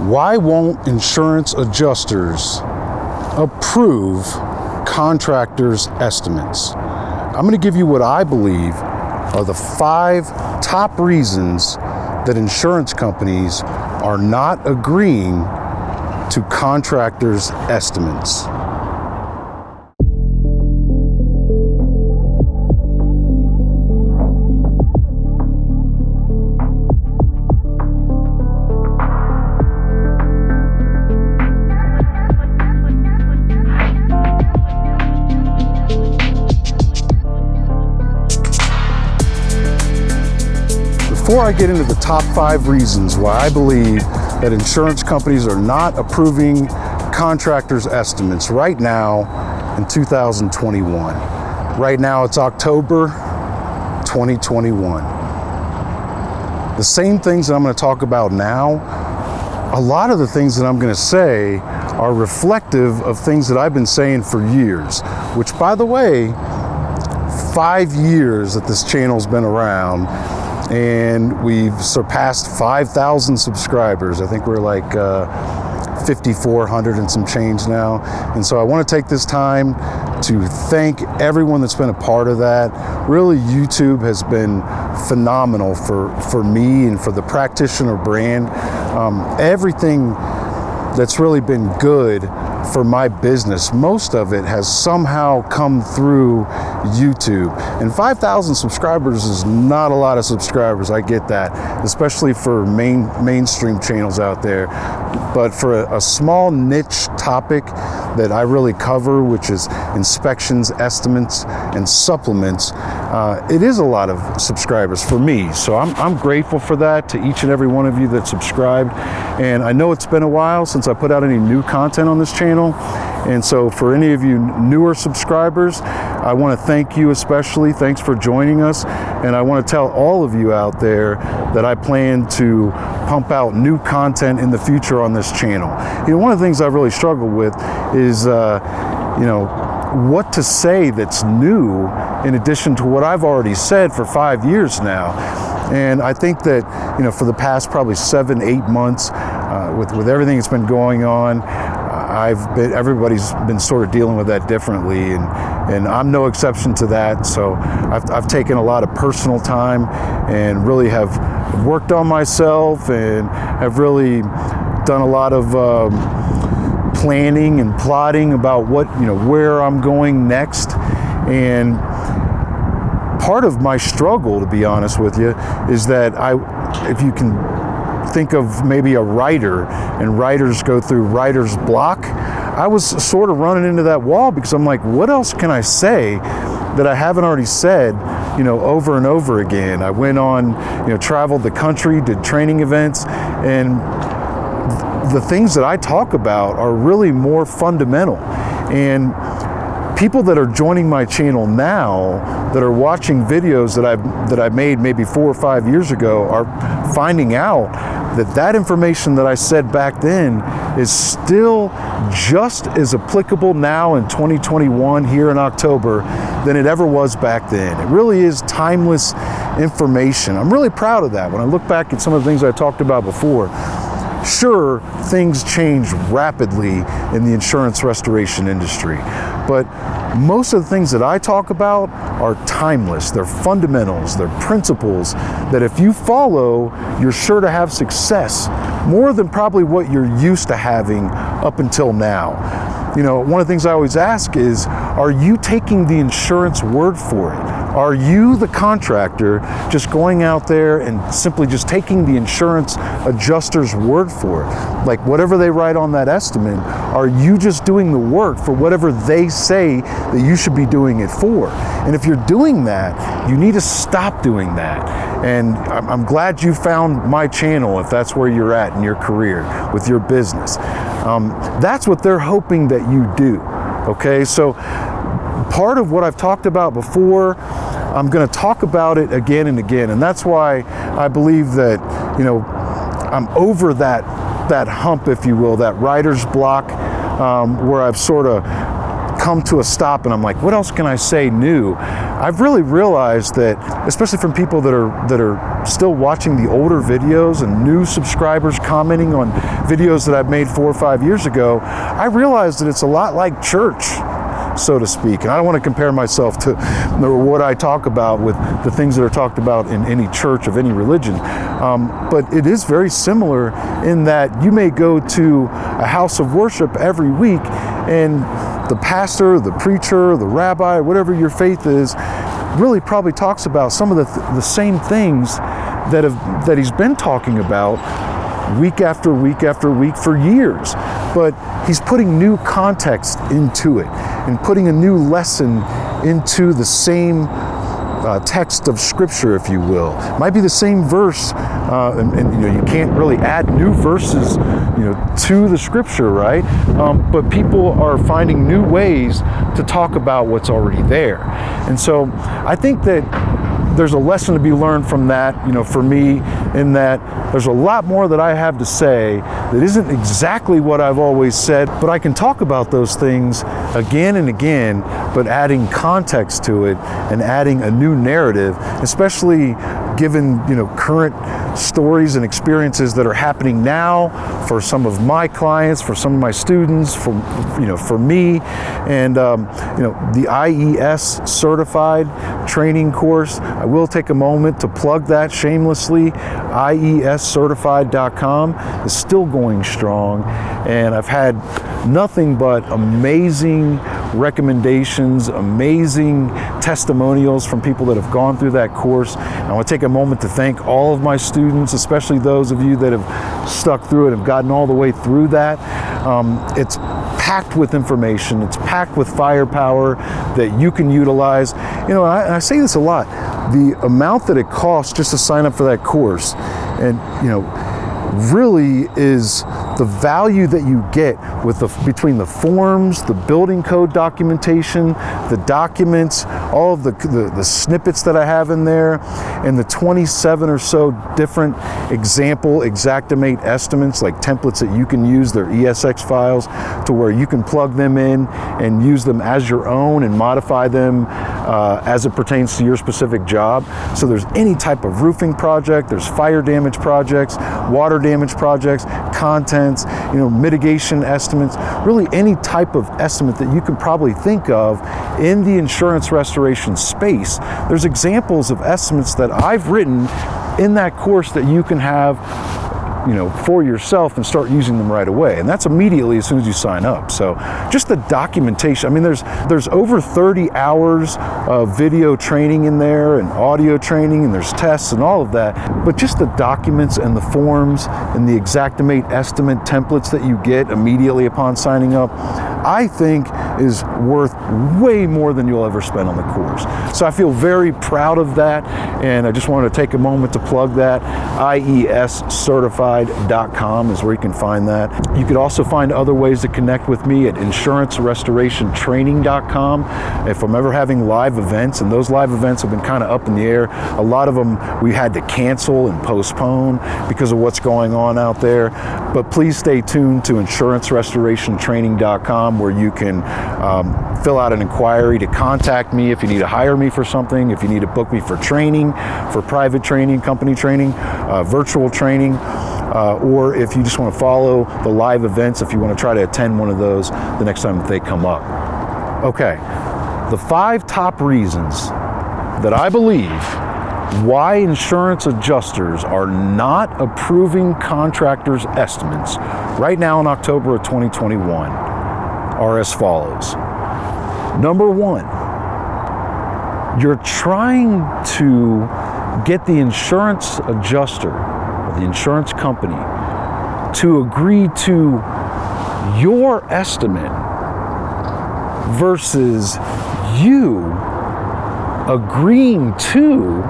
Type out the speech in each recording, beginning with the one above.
Why won't insurance adjusters approve contractors' estimates? I'm going to give you what I believe are the 5 top reasons that insurance companies are not agreeing to contractors' estimates. Before I get into the top 5 reasons why I believe that insurance companies are not approving contractors' estimates right now in 2021. Right now it's October 2021. The same things that I'm going to talk about now, a lot of the things that I'm going to say are reflective of things that I've been saying for years, which, by the way, 5 years that this channel's been around, and we've surpassed 5,000 subscribers. I think we're like 5,400 and some change now. And so I want to take this time to thank everyone that's been a part of that. Really, YouTube has been phenomenal for me and for the Practitioner brand. Everything that's really been good for my business, most of it has somehow come through YouTube. And 5,000 subscribers is not a lot of subscribers, I get that, especially for mainstream channels out there. But for a small niche topic that I really cover, which is inspections, estimates, and supplements, it is a lot of subscribers for me. So I'm grateful for that, to each and every one of you that subscribed. And I know it's been a while since I put out any new content on this channel. And so for any of you newer subscribers, I want to thank you especially. Thanks for joining us. And I want to tell all of you out there that I plan to pump out new content in the future on this channel. You know, one of the things I really struggle with is, what to say that's new in addition to what I've already said for 5 years now. And I think that, for the past probably 7-8 months, with everything that's been going on, everybody's been sort of dealing with that differently, and I'm no exception to that. So I've taken a lot of personal time and really have worked on myself and have really done a lot of planning and plotting about where I'm going next. And part of my struggle, to be honest with you, is that if you can think of maybe a writer, and writers go through writer's block, I was sort of running into that wall because I'm like, what else can I say that I haven't already said, over and over again? I went on, traveled the country, did training events, and the things that I talk about are really more fundamental. And people that are joining my channel now, that are watching videos that I made maybe 4 or 5 years ago, are finding out that information that I said back then is still just as applicable now in 2021 here in October than it ever was back then. It really is timeless information. I'm really proud of that. When I look back at some of the things I talked about before, sure, things change rapidly in the insurance restoration industry, but most of the things that I talk about are timeless. They're fundamentals, they're principles that if you follow, you're sure to have success, more than probably what you're used to having up until now. One of the things I always ask is, are you taking the insurance word for it? Are you, the contractor, just going out there and simply just taking the insurance adjuster's word for it? Like whatever they write on that estimate, are you just doing the work for whatever they say that you should be doing it for? And if you're doing that, you need to stop doing that. And I'm glad you found my channel if that's where you're at in your career, with your business. That's what they're hoping that you do, okay? So part of what I've talked about before, I'm going to talk about it again and again, and that's why I believe that, I'm over that hump, if you will, that writer's block, where I've sort of come to a stop and I'm like, what else can I say new? I've really realized that, especially from people that are still watching the older videos and new subscribers commenting on videos that I've made 4 or 5 years ago, I realized that it's a lot like church, so to speak. And I don't want to compare myself to what I talk about with the things that are talked about in any church of any religion. But it is very similar in that you may go to a house of worship every week, and the pastor, the preacher, the rabbi, whatever your faith is, really probably talks about some of the same things that he's been talking about week after week after week for years. But he's putting new context into it and putting a new lesson into the same text of scripture, if you will. It might be the same verse, and you can't really add new verses to the scripture, right? But people are finding new ways to talk about what's already there. And so I think that there's a lesson to be learned from that, for me, in that there's a lot more that I have to say that isn't exactly what I've always said, but I can talk about those things again and again, but adding context to it and adding a new narrative, especially given current stories and experiences that are happening now for some of my clients, for some of my students, for me, and the IES certified training course. I will take a moment to plug that shamelessly. IEScertified.com is still going strong, and I've had nothing but amazing recommendations, amazing testimonials from people that have gone through that course. I want to take a moment to thank all of my students, especially those of you that have stuck through it, have gotten all the way through that. It's packed with information. It's packed with firepower that you can utilize. I say this a lot. The amount that it costs just to sign up for that course, and really is the value that you get between the forms, the building code documentation, the documents, all of the snippets that I have in there, and the 27 or so different example Xactimate estimates, like templates that you can use, their ESX files, to where you can plug them in and use them as your own and modify them as it pertains to your specific job. So there's any type of roofing project, there's fire damage projects, water damage projects, contents, mitigation estimates, really any type of estimate that you can probably think of in the insurance restoration space. There's examples of estimates that I've written in that course that you can have for yourself and start using them right away. And that's immediately as soon as you sign up. So just the documentation, there's over 30 hours of video training in there and audio training, and there's tests and all of that. But just the documents and the forms and the Xactimate estimate templates that you get immediately upon signing up, I think is worth way more than you'll ever spend on the course. So I feel very proud of that, and I just wanted to take a moment to plug that. IEScertified.com is where you can find that. You could also find other ways to connect with me at insurancerestorationtraining.com. If I'm ever having live events, and those live events have been kind of up in the air, a lot of them we had to cancel and postpone because of what's going on out there. But please stay tuned to insurancerestorationtraining.com, where you can fill out an inquiry to contact me if you need to hire me for something, if you need to book me for training, for private training, company training, virtual training, or if you just want to follow the live events, if you want to try to attend one of those the next time that they come up. Okay, the 5 top reasons that I believe why insurance adjusters are not approving contractors' estimates right now in October of 2021 are as follows. Number 1, you're trying to get the insurance adjuster or the insurance company to agree to your estimate versus you agreeing to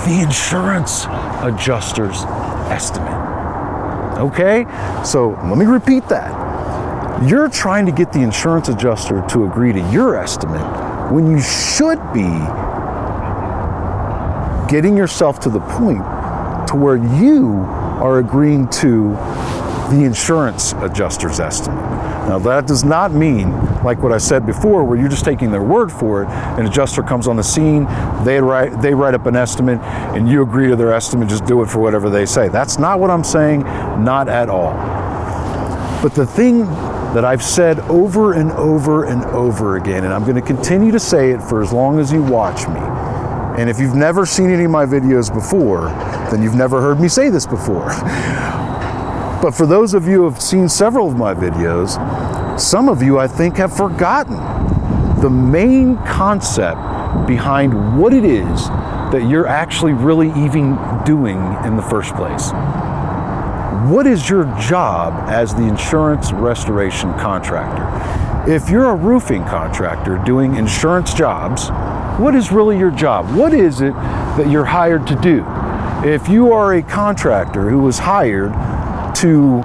the insurance adjuster's estimate. Okay? So let me repeat that. You're trying to get the insurance adjuster to agree to your estimate when you should be getting yourself to the point to where you are agreeing to the insurance adjuster's estimate. Now that does not mean, like what I said before, where you're just taking their word for it. An adjuster comes on the scene, they write up an estimate, and you agree to their estimate, just do it for whatever they say. That's not what I'm saying, not at all. But the thing that I've said over and over and over again, and I'm going to continue to say it for as long as you watch me. And if you've never seen any of my videos before, then you've never heard me say this before. But for those of you who have seen several of my videos, some of you, I think, have forgotten the main concept behind what it is that you're actually really even doing in the first place. What is your job as the insurance restoration contractor? If you're a roofing contractor doing insurance jobs, what is really your job? What is it that you're hired to do? If you are a contractor who was hired to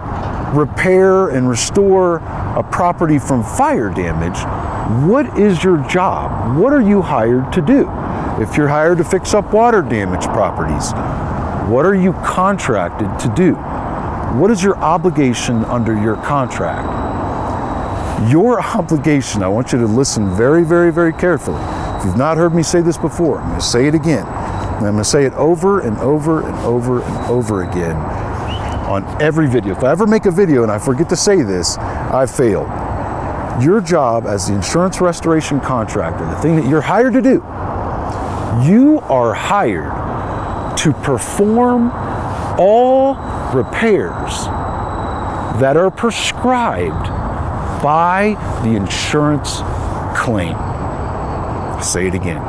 repair and restore a property from fire damage, what is your job? What are you hired to do? If you're hired to fix up water damaged properties, what are you contracted to do? What is your obligation under your contract? Your obligation, I want you to listen very, very, very carefully. If you've not heard me say this before, I'm going to say it again. And I'm going to say it over and over and over and over again on every video. If I ever make a video and I forget to say this, I failed. Your job as the insurance restoration contractor, the thing that you're hired to do, you are hired to perform all repairs that are prescribed by the insurance claim. I'll say it again.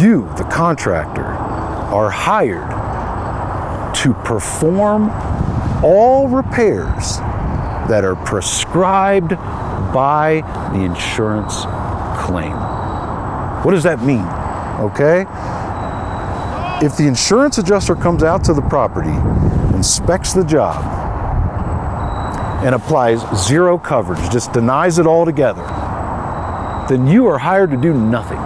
You, the contractor, are hired to perform all repairs that are prescribed by the insurance claim. What does that mean? Okay? If the insurance adjuster comes out to the property, inspects the job, and applies zero coverage, just denies it altogether, then you are hired to do nothing,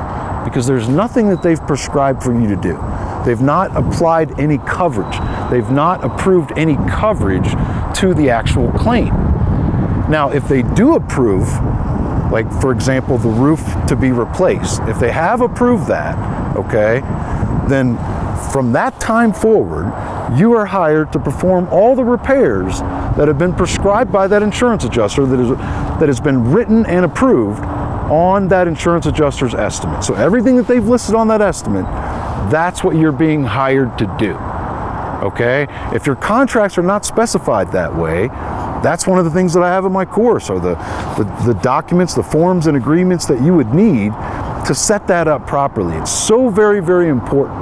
because there's nothing that they've prescribed for you to do. They've not applied any coverage. They've not approved any coverage to the actual claim. Now, if they do approve, like for example, the roof to be replaced, if they have approved that, okay, then from that time forward, you are hired to perform all the repairs that have been prescribed by that insurance adjuster that has been written and approved on that insurance adjuster's estimate. So everything that they've listed on that estimate, that's what you're being hired to do. Okay? If your contracts are not specified that way, that's one of the things that I have in my course, or the documents, the forms and agreements that you would need to set that up properly. It's so very, very important.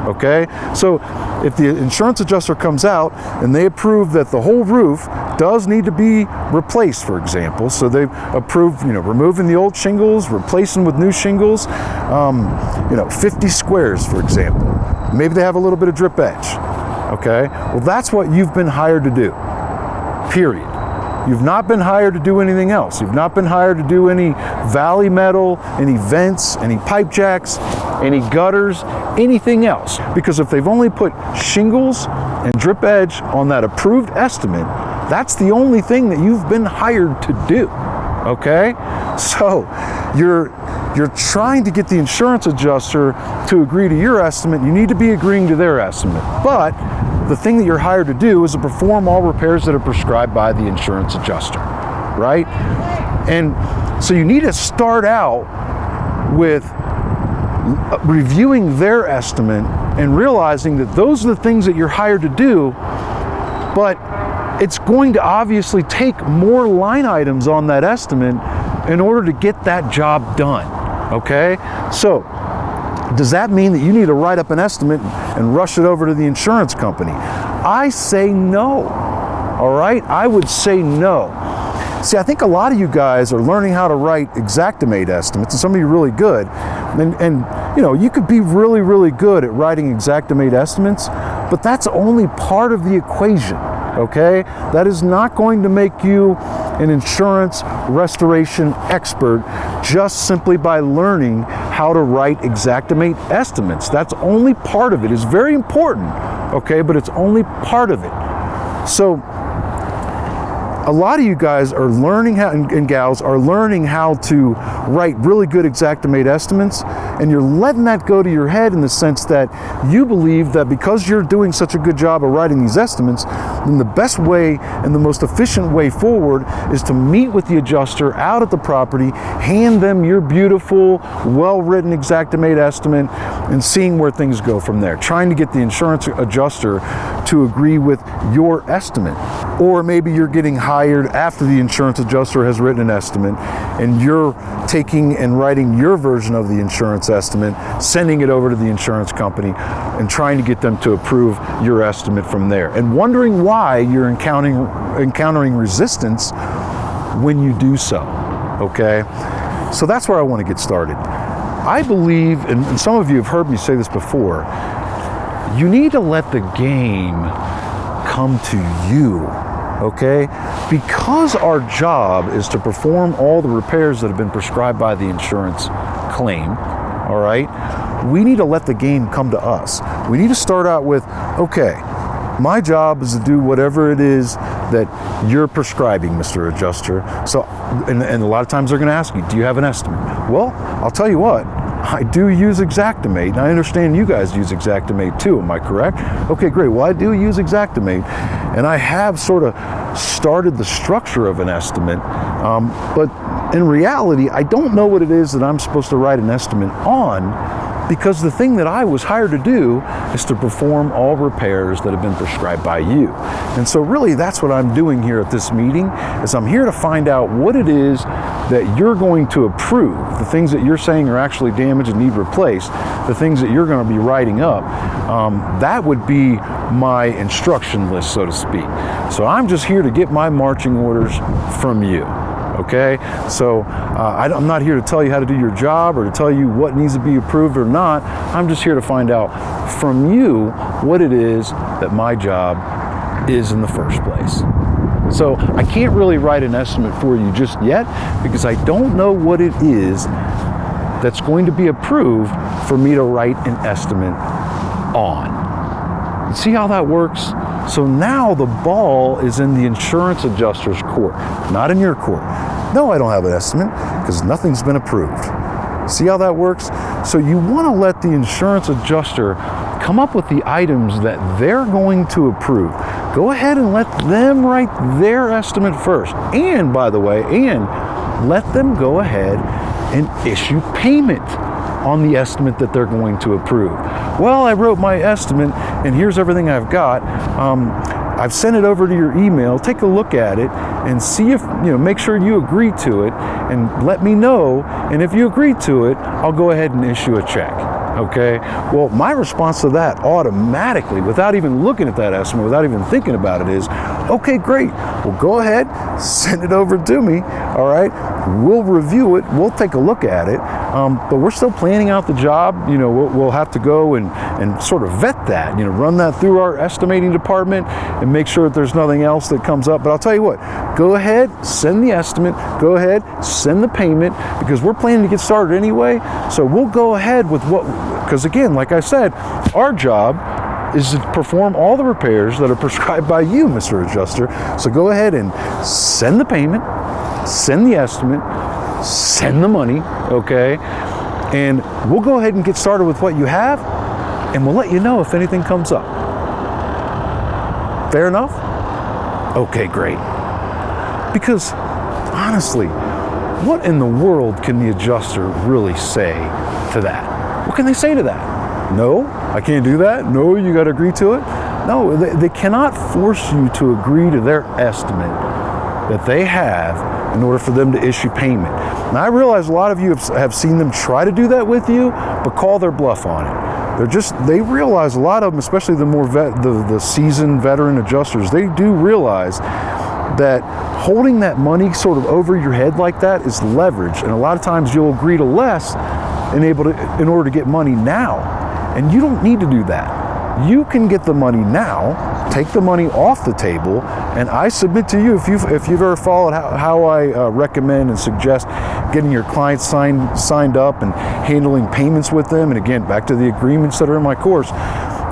Okay? So if the insurance adjuster comes out and they approve that the whole roof does need to be replaced, for example, so they've approved, removing the old shingles, replacing with new shingles, 50 squares, for example. Maybe they have a little bit of drip edge. Okay? Well, that's what you've been hired to do. Period. You've not been hired to do anything else. You've not been hired to do any valley metal, any vents, any pipe jacks, any gutters, anything else. Because if they've only put shingles and drip edge on that approved estimate, that's the only thing that you've been hired to do. Okay? So you're trying to get the insurance adjuster to agree to your estimate. You need to be agreeing to their estimate. But the thing that you're hired to do is to perform all repairs that are prescribed by the insurance adjuster, right? And so you need to start out with reviewing their estimate and realizing that those are the things that you're hired to do, but it's going to obviously take more line items on that estimate in order to get that job done, okay? So does that mean that you need to write up an estimate and rush it over to the insurance company? I say no, all right? I would say no. See, I think a lot of you guys are learning how to write Xactimate estimates, and some of you are really good. And you could be really, really good at writing Xactimate estimates, but that's only part of the equation, okay? That is not going to make you an insurance restoration expert just simply by learning how to write Xactimate estimates. That's only part of it. It's very important, okay, but it's only part of it. So a lot of you guys are learning how, and gals are learning how to write really good Xactimate estimates, and you're letting that go to your head in the sense that you believe that because you're doing such a good job of writing these estimates, then the best way and the most efficient way forward is to meet with the adjuster out at the property, hand them your beautiful, well-written Xactimate estimate, and seeing where things go from there. Trying to get the insurance adjuster to agree with your estimate. Or maybe you're getting hired after the insurance adjuster has written an estimate, and you're taking and writing your version of the insurance estimate, sending it over to the insurance company, and trying to get them to approve your estimate from there. And wondering why you're encountering resistance when you do so, okay? So that's where I want to get started. I believe, and some of you have heard me say this before, you need to let the game come to you, okay? Because our job is to perform all the repairs that have been prescribed by the insurance claim, all right? We need to let the game come to us. We need to start out with, okay, my job is to do whatever it is that you're prescribing, Mr. Adjuster. So, and a lot of times they're going to ask you, do you have an estimate? Well, I'll tell you what, I do use Xactimate, and I understand you guys use Xactimate too, am I correct? Okay, great. Well, I do use Xactimate, and I have sort of started the structure of an estimate, but in reality, I don't know what it is that I'm supposed to write an estimate on, because the thing that I was hired to do is to perform all repairs that have been prescribed by you. And so really that's what I'm doing here at this meeting, is I'm here to find out what it is that you're going to approve, the things that you're saying are actually damaged and need replaced, the things that you're going to be writing up. That would be my instruction list, so to speak. So I'm just here to get my marching orders from you. Okay, so I'm not here to tell you how to do your job or to tell you what needs to be approved or not. I'm just here to find out from you what it is that my job is in the first place. So I can't really write an estimate for you just yet because I don't know what it is that's going to be approved for me to write an estimate on. See how that works? So now the ball is in the insurance adjuster's court, not in your court. No, I don't have an estimate because nothing's been approved. See how that works? So you want to let the insurance adjuster come up with the items that they're going to approve. Go ahead and let them write their estimate first. And by the way, let them go ahead and issue payment on the estimate that they're going to approve. Well, I wrote my estimate and here's everything I've got. I've sent it over to your email. Take a look at it and see if, make sure you agree to it and let me know. And if you agree to it, I'll go ahead and issue a check. Okay? Well, my response to that automatically, without even looking at that estimate, without even thinking about it is, okay, great. Well, go ahead, send it over to me. All right? We'll review it. We'll take a look at it. But we're still planning out the job. We'll have to go and sort of vet that, run that through our estimating department and make sure that there's nothing else that comes up. But I'll tell you what, go ahead, send the estimate, go ahead, send the payment, because we're planning to get started anyway. So we'll go ahead with because again, like I said, our job is to perform all the repairs that are prescribed by you, Mr. Adjuster. So go ahead and send the payment, send the estimate, send the money, okay? And we'll go ahead and get started with what you have, and we'll let you know if anything comes up. Fair enough? Okay, great. Because honestly, what in the world can the adjuster really say to that? What can they say to that? No, I can't do that. No, you got to agree to it. No, they cannot force you to agree to their estimate that they have in order for them to issue payment. Now, I realize a lot of you have seen them try to do that with you, but call their bluff on it. They realize, a lot of them, especially the more the seasoned veteran adjusters, they do realize that holding that money sort of over your head like that is leverage. And a lot of times you'll agree to less in order to get money now. And you don't need to do that. You can get the money now, take the money off the table, and I submit to you, if you've ever followed how I recommend and suggest getting your clients signed up and handling payments with them, and again, back to the agreements that are in my course,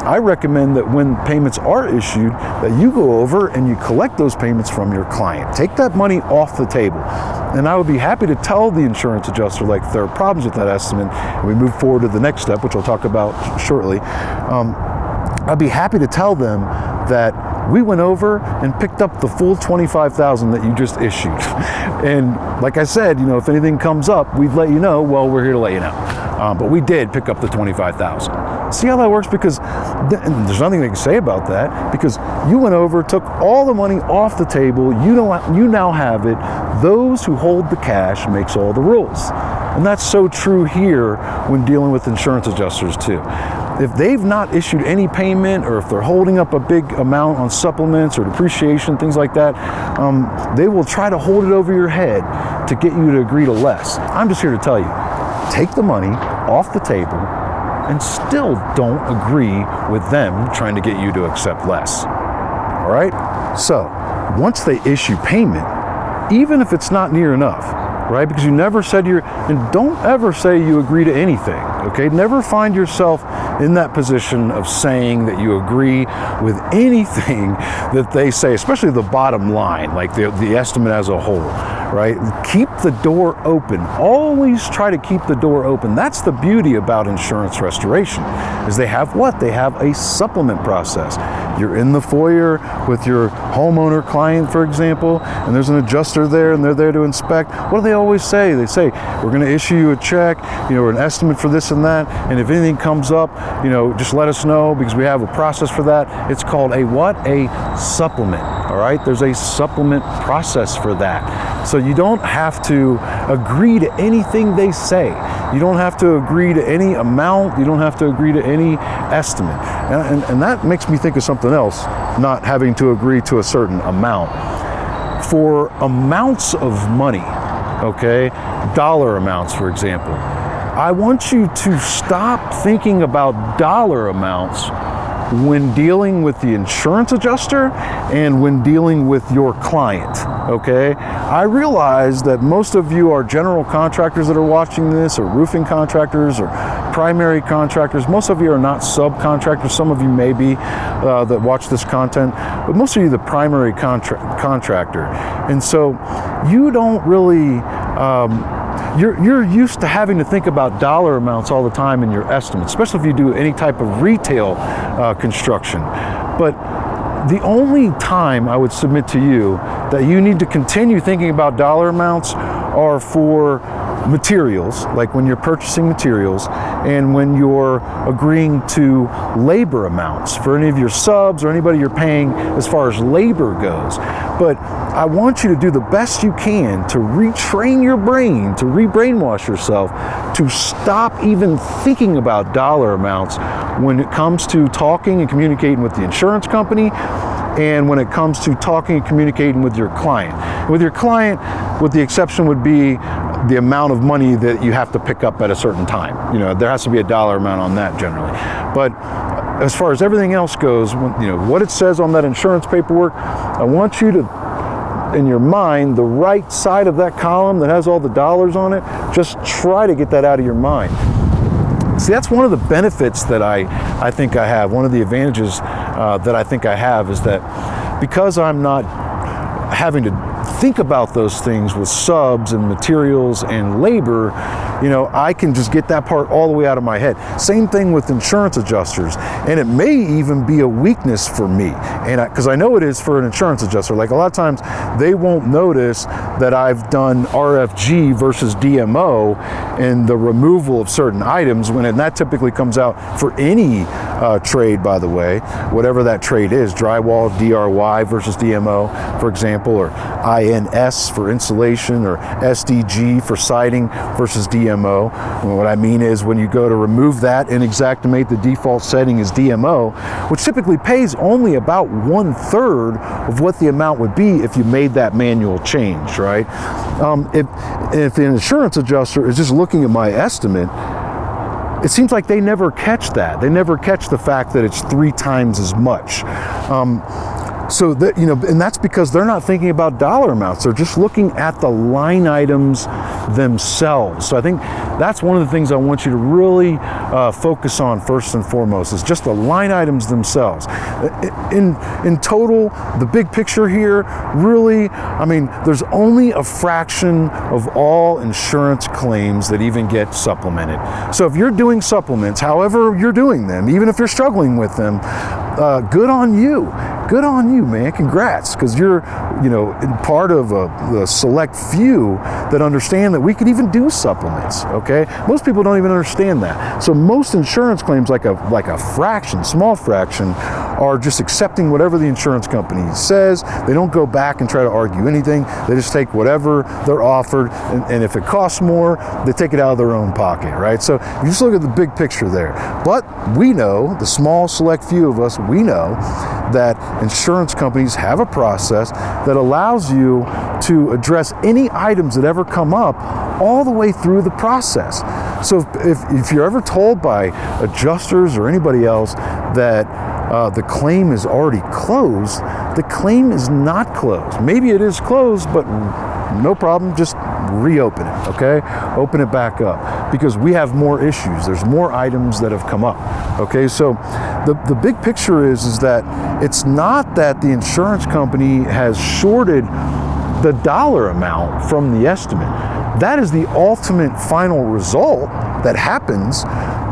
I recommend that when payments are issued, that you go over and you collect those payments from your client. Take that money off the table. And I would be happy to tell the insurance adjuster, like, if there are problems with that estimate, and we move forward to the next step, which I'll talk about shortly, I'd be happy to tell them that we went over and picked up the full $25,000 that you just issued. And like I said, if anything comes up, we'd let you know. Well, we're here to let you know. But we did pick up the $25,000. See how that works? Because there's nothing they can say about that, because you went over, took all the money off the table. You now have it. Those who hold the cash makes all the rules. And that's so true here when dealing with insurance adjusters too. If they've not issued any payment, or if they're holding up a big amount on supplements or depreciation, things like that, they will try to hold it over your head to get you to agree to less. I'm just here to tell you, take the money off the table and still don't agree with them trying to get you to accept less. All right? So once they issue payment, even if it's not near enough, right? Because you never said and don't ever say you agree to anything, okay? Never find yourself in that position of saying that you agree with anything that they say, especially the bottom line, like the estimate as a whole, right? Keep the door open. Always try to keep the door open. That's the beauty about insurance restoration, is they have what? They have a supplement process. You're in the foyer with your homeowner client, for example, and there's an adjuster there and they're there to inspect. What do they always say? They say, we're going to issue you a check, or an estimate for this and that, and if anything comes up, just let us know, because we have a process for that. It's called a what? A supplement, all right? There's a supplement process for that. So you don't have to agree to anything they say. You don't have to agree to any amount. You don't have to agree to any estimate. And that makes me think of something else, not having to agree to a certain amount. For amounts of money, okay, dollar amounts, for example, I want you to stop thinking about dollar amounts when dealing with the insurance adjuster and when dealing with your client, okay? I realize that most of you are general contractors that are watching this, or roofing contractors, or primary contractors. Most of you are not subcontractors. Some of you may be that watch this content, but most of you are the primary contractor. And so you don't really, you're used to having to think about dollar amounts all the time in your estimates, especially if you do any type of retail construction. But the only time I would submit to you that you need to continue thinking about dollar amounts are for materials, like when you're purchasing materials and when you're agreeing to labor amounts for any of your subs or anybody you're paying as far as labor goes. But I want you to do the best you can to retrain your brain, to re-brainwash yourself, to stop even thinking about dollar amounts when it comes to talking and communicating with the insurance company, and when it comes to talking and communicating with your client. With your client, with the exception would be the amount of money that you have to pick up at a certain time. There has to be a dollar amount on that generally. But as far as everything else goes, what it says on that insurance paperwork, I want you to, in your mind, the right side of that column that has all the dollars on it, just try to get that out of your mind. See, that's one of the benefits that I think I have. One of the advantages that I think I have is that because I'm not having to think about those things with subs and materials and labor, I can just get that part all the way out of my head. Same thing with insurance adjusters, and it may even be a weakness for me, and because I know it is for an insurance adjuster. Like a lot of times, they won't notice that I've done RFG versus DMO and the removal of certain items, and that typically comes out for any trade, by the way, whatever that trade is, drywall, DRY versus DMO, for example, or INS for insulation, or SDG for siding versus DMO. What I mean is when you go to remove that in Xactimate, the default setting is DMO, which typically pays only about 1/3 of what the amount would be if you made that manual change, right? If an insurance adjuster is just looking at my estimate, it seems like they never catch that. They never catch the fact that it's 3 times as much. So that, and that's because they're not thinking about dollar amounts. They're just looking at the line items themselves. So I think that's one of the things I want you to really focus on first and foremost, is just the line items themselves. In total, the big picture here, really, there's only a fraction of all insurance claims that even get supplemented. So if you're doing supplements, however you're doing them, even if you're struggling with them, good on you. Good on you, man. Congrats, because you're, part of the select few that understand that we could even do supplements. Okay, most people don't even understand that. So most insurance claims, like a fraction, small fraction, are just accepting whatever the insurance company says. They don't go back and try to argue anything. They just take whatever they're offered, and if it costs more, they take it out of their own pocket, right? So you just look at the big picture there. But we know, the small select few of us, we know that insurance companies have a process that allows you to address any items that ever come up all the way through the process. So if you're ever told by adjusters or anybody else that the claim is already closed, the claim is not closed. Maybe it is closed, but no problem, just reopen it, okay? Open it back up, because we have more issues. There's more items that have come up, okay? So the big picture is that it's not that the insurance company has shorted the dollar amount from the estimate. That is the ultimate final result that happens,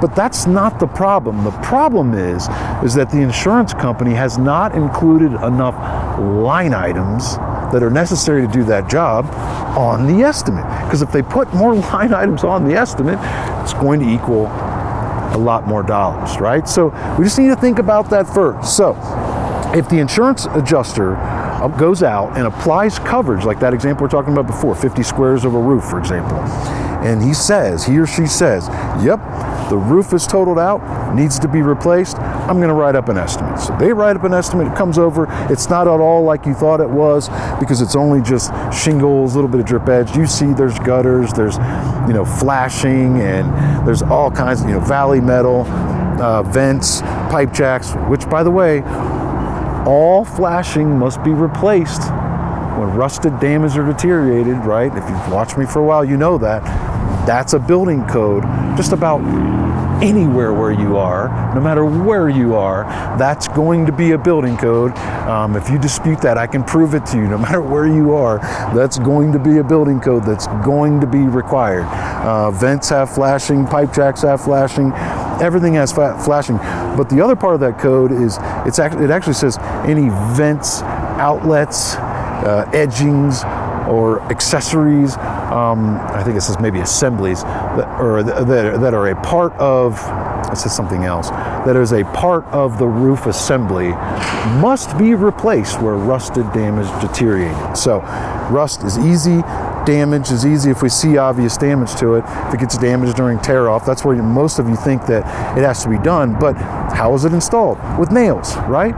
but that's not the problem. The problem is that the insurance company has not included enough line items that are necessary to do that job on the estimate. Because if they put more line items on the estimate, it's going to equal a lot more dollars, right? So we just need to think about that first. So if the insurance adjuster goes out and applies coverage, like that example we're talking about before, 50 squares of a roof, for example, and he or she says, yep, the roof is totaled out, needs to be replaced, I'm going to write up an estimate. So they write up an estimate, it comes over, it's not at all like you thought it was, because it's only just shingles, a little bit of drip edge. You see there's gutters, there's flashing, and there's all kinds of valley metal, vents, pipe jacks, which, by the way, all flashing must be replaced when rusted, damaged, or deteriorated, right? If you've watched me for a while, you know that. That's a building code. Just about anywhere where you are, no matter where you are, that's going to be a building code. If you dispute that, I can prove it to you. No matter where you are, that's going to be a building code that's going to be required. Vents have flashing, pipe jacks have flashing, everything has flashing. But the other part of that code is it actually says any vents, outlets, edgings, or accessories, I think it says maybe assemblies, that are a part of, it says something else, that is a part of the roof assembly, must be replaced where rusted, damaged, deteriorated. So rust is easy, damage is easy if we see obvious damage to it. If it gets damaged during tear off, that's where most of you think that it has to be done. But how is it installed? With nails, right?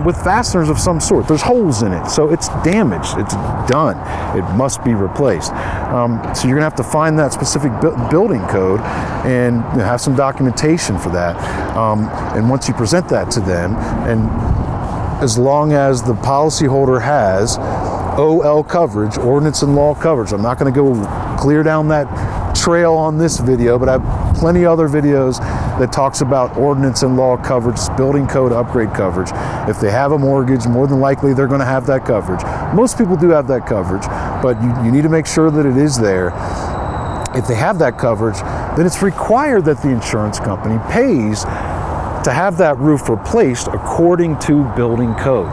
With fasteners of some sort. There's holes in it, so it's damaged. It's done. It must be replaced. So you're gonna have to find that specific building code and have some documentation for that. And once you present that to them, and as long as the policyholder has OL coverage, ordinance and law coverage. I'm not going to go clear down that trail on this video, but I have plenty of other videos that talks about ordinance and law coverage, building code upgrade coverage. If they have a mortgage, more than likely they're going to have that coverage. Most people do have that coverage, but you need to make sure that it is there. If they have that coverage, then it's required that the insurance company pays to have that roof replaced according to building code.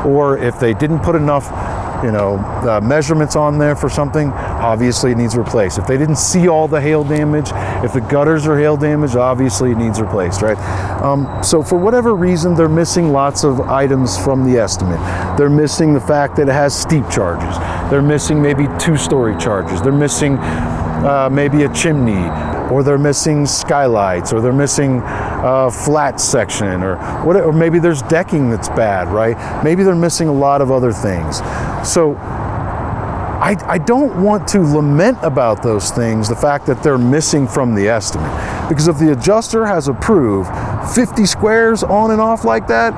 Or if they didn't put enough measurements on there for something, obviously it needs replaced. If they didn't see all the hail damage, if the gutters are hail damaged, obviously it needs replaced, right? So for whatever reason, they're missing lots of items from the estimate. They're missing the fact that it has steep charges. They're missing maybe 2-story charges. They're missing maybe a chimney, or they're missing skylights, or they're missing flat section, or maybe there's decking that's bad, right? Maybe they're missing a lot of other things. So I don't want to lament about those things, the fact that they're missing from the estimate. Because if the adjuster has approved 50 squares on and off like that,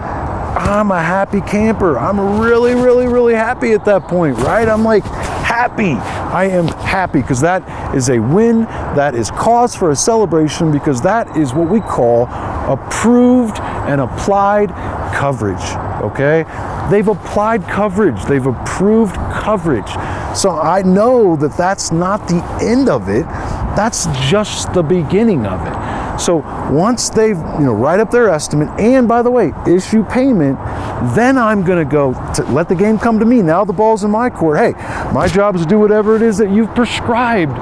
I'm a happy camper. I'm really, really, really happy at that point, right? I'm like happy. I am happy because that is a win. That is cause for a celebration because that is what we call approved and applied coverage, okay? They've applied coverage. They've approved coverage. So I know that that's not the end of it. That's just the beginning of it. So once they've, write up their estimate and, by the way, issue payment, then I'm going to go to let the game come to me. Now the ball's in my court. Hey, my job is to do whatever it is that you've prescribed,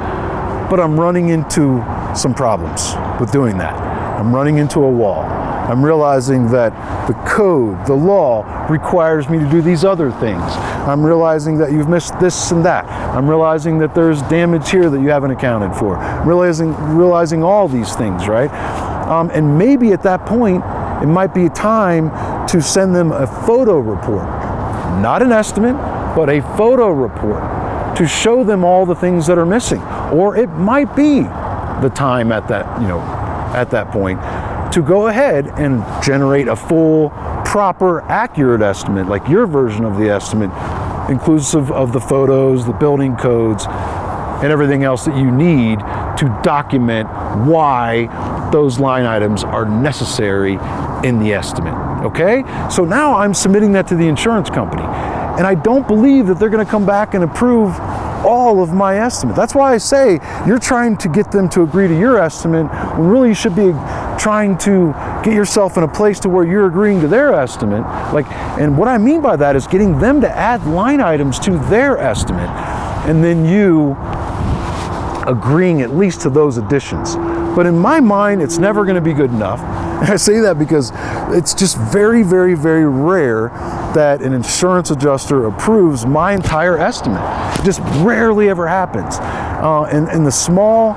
but I'm running into some problems with doing that. I'm running into a wall. I'm realizing that the code, the law, requires me to do these other things. I'm realizing that you've missed this and that. I'm realizing that there's damage here that you haven't accounted for. I'm realizing all these things, right? And maybe at that point, it might be time to send them a photo report. Not an estimate, but a photo report to show them all the things that are missing. Or it might be the time at that point to go ahead and generate a full, proper, accurate estimate, like your version of the estimate, inclusive of the photos, the building codes, and everything else that you need to document why those line items are necessary in the estimate, okay? So now I'm submitting that to the insurance company, and I don't believe that they're gonna come back and approve all of my estimate. That's why I say you're trying to get them to agree to your estimate when really you should be trying to get yourself in a place to where you're agreeing to their estimate. And what I mean by that is getting them to add line items to their estimate and then you agreeing at least to those additions. But in my mind, it's never going to be good enough. And I say that because it's just very, very, very rare that an insurance adjuster approves my entire estimate. It just rarely ever happens. And the small,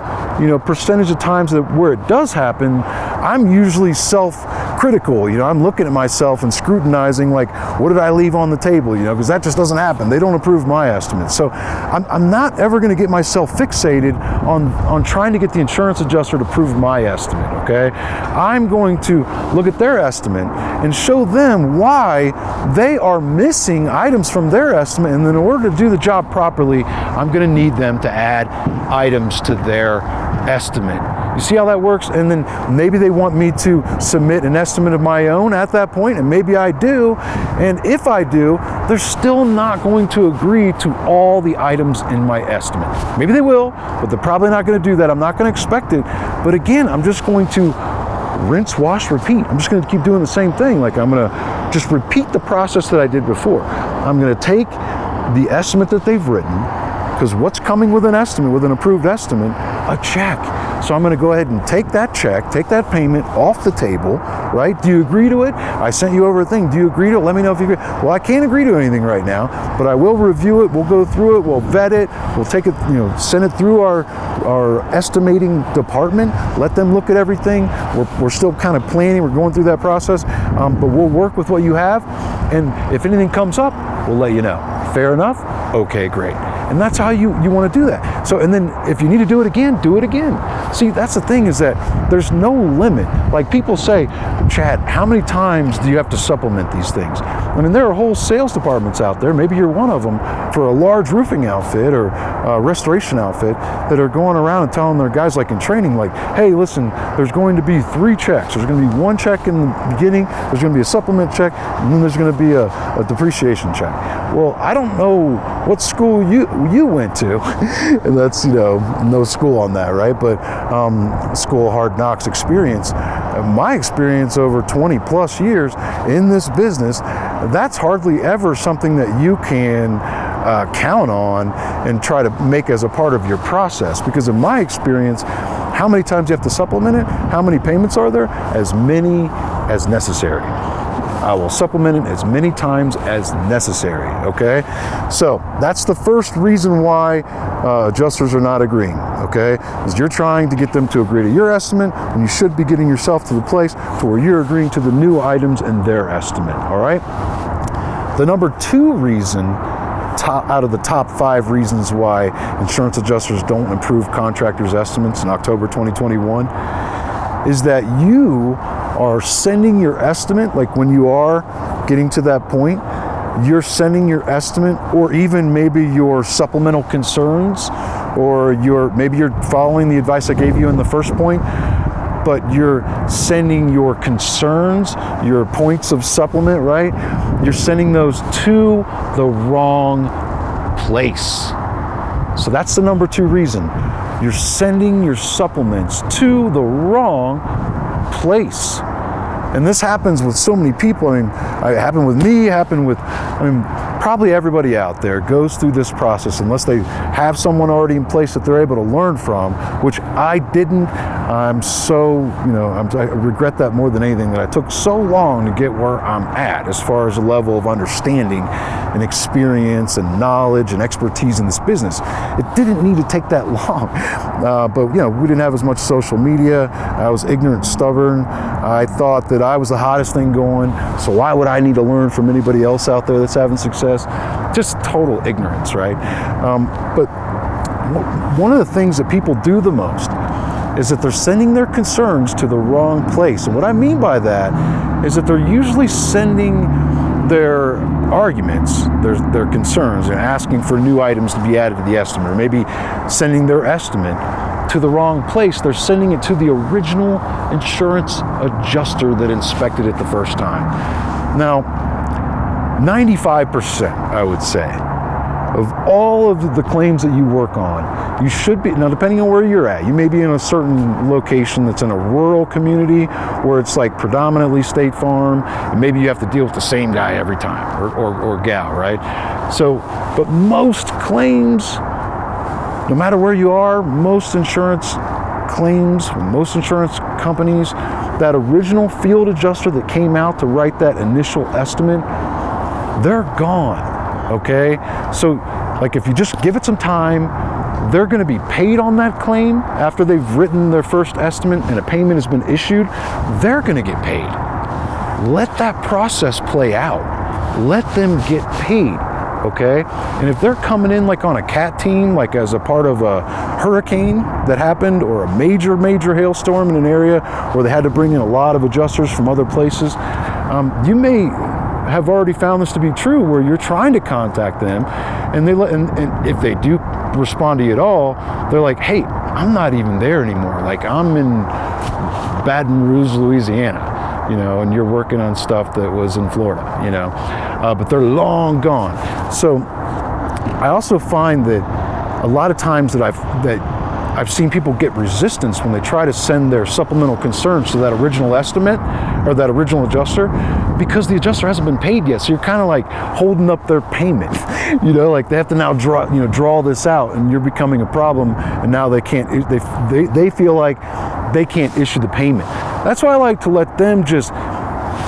percentage of times where it does happen, I'm usually self-critical. I'm looking at myself and scrutinizing, like, what did I leave on the table? Because that just doesn't happen. They don't approve my estimate. So I'm not ever going to get myself fixated on trying to get the insurance adjuster to approve my estimate, okay? I'm going to look at their estimate and show them why they are missing items from their estimate, and then in order to do the job properly, I'm going to need them to add items to their estimate. You see how that works? And then maybe they want me to submit an estimate of my own at that point, and maybe I do. And if I do, they're still not going to agree to all the items in my estimate. Maybe they will, but they're probably not going to do that. I'm not going to expect it. But again, I'm just going to rinse, wash, repeat. I'm just going to keep doing the same thing. Like I'm going to just repeat the process that I did before. I'm going to take the estimate that they've written, because what's coming with an estimate, with an approved estimate? A check. So I'm going to go ahead and take that check, take that payment off the table, right? Do you agree to it? I sent you over a thing. Do you agree to it? Let me know if you agree. Well, I can't agree to anything right now, but I will review it. We'll go through it. We'll vet it. We'll take it, send it through our estimating department. Let them look at everything. We're still kind of planning. We're going through that process, but we'll work with what you have. And if anything comes up, we'll let you know. Fair enough? Okay, great. And that's how you want to do that. So, and then if you need to do it again, do it again. See, that's the thing, is that there's no limit. Like people say, Chad, how many times do you have to supplement these things? I mean, there are whole sales departments out there, maybe you're one of them, for a large roofing outfit or a restoration outfit that are going around and telling their guys, like in training, like, hey, listen, there's going to be 3 checks. There's going to be 1 check in the beginning, there's going to be a supplement check, and then there's going to be a depreciation check. Well, I don't know what school you went to, and that's, no school on that, right? But school of hard knocks experience. My experience over 20 plus years in this business, that's hardly ever something that you can count on and try to make as a part of your process. Because in my experience, how many times you have to supplement it, how many payments are there? As many as necessary. I will supplement it as many times as necessary, okay? So that's the first reason why adjusters are not agreeing, okay? Is you're trying to get them to agree to your estimate when you should be getting yourself to the place to where you're agreeing to the new items in their estimate, all right? The number 2 reason out of the top 5 reasons why insurance adjusters don't approve contractors' estimates in October 2021 is that you are sending your estimate, like when you are getting to that point, you're sending your estimate, or even maybe your supplemental concerns, or maybe you're following the advice I gave you in the first point, but you're sending your concerns, your points of supplement, right? You're sending those to the wrong place. So that's the number 2 reason. You're sending your supplements to the wrong place. And this happens with so many people. I mean, it happened with me, probably everybody out there goes through this process unless they have someone already in place that they're able to learn from, which I didn't. I regret that more than anything, that I took so long to get where I'm at as far as the level of understanding and experience and knowledge and expertise in this business. It didn't need to take that long. But we didn't have as much social media. I was ignorant, stubborn. I thought that I was the hottest thing going, so why would I need to learn from anybody else out there that's having success? Just total ignorance, right? But one of the things that people do the most is that they're sending their concerns to the wrong place. And what I mean by that is that they're usually sending their arguments, their concerns, and asking for new items to be added to the estimate, or maybe sending their estimate to the wrong place. They're sending it to the original insurance adjuster that inspected it the first time. Now, 95%, I would say, of all of the claims that you work on, you should be, now depending on where you're at, you may be in a certain location that's in a rural community where it's like predominantly State Farm, and maybe you have to deal with the same guy every time, or gal, right? So, but most claims, no matter where you are, most insurance claims, most insurance companies, that original field adjuster that came out to write that initial estimate, they're gone, okay? So, like, if you just give it some time, they're going to be paid on that claim after they've written their first estimate and a payment has been issued. They're going to get paid. Let that process play out. Let them get paid, okay? And if they're coming in like on a CAT team, like as a part of a hurricane that happened, or a major hailstorm in an area where they had to bring in a lot of adjusters from other places, you may have already found this to be true, where you're trying to contact them, and and if they do respond to you at all, they're like, hey, I'm not even there anymore. Like, I'm in Baton Rouge, Louisiana, and you're working on stuff that was in Florida, but they're long gone. So I also find that a lot of times that I've seen people get resistance when they try to send their supplemental concerns to that original estimate or that original adjuster, because the adjuster hasn't been paid yet. So you're kind of like holding up their payment, like they have to now draw this out, and you're becoming a problem, and now they can't, they feel like they can't issue the payment. That's why I like to let them just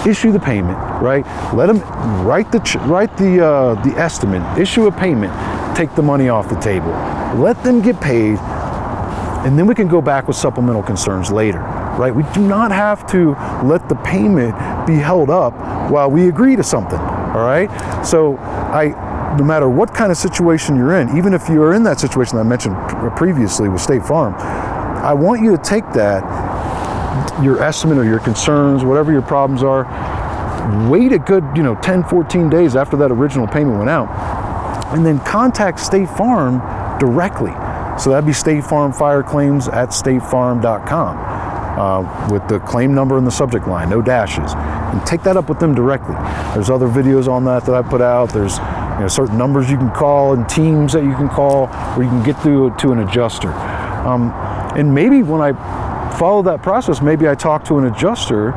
issue the payment, right? Let them write the estimate, issue a payment, take the money off the table. Let them get paid, and then we can go back with supplemental concerns later, right? We do not have to let the payment be held up while we agree to something, all right? So no matter what kind of situation you're in, even if you're in that situation that I mentioned previously with State Farm, I want you to take that, your estimate or your concerns, whatever your problems are, wait a good 10, 14 days after that original payment went out, and then contact State Farm directly. So that'd be State Farm Fire Claims at statefarm.com with the claim number in the subject line, no dashes, and take that up with them directly. There's other videos on that I put out. There's certain numbers you can call and teams that you can call where you can get through to an adjuster. And maybe when I follow that process, maybe I talk to an adjuster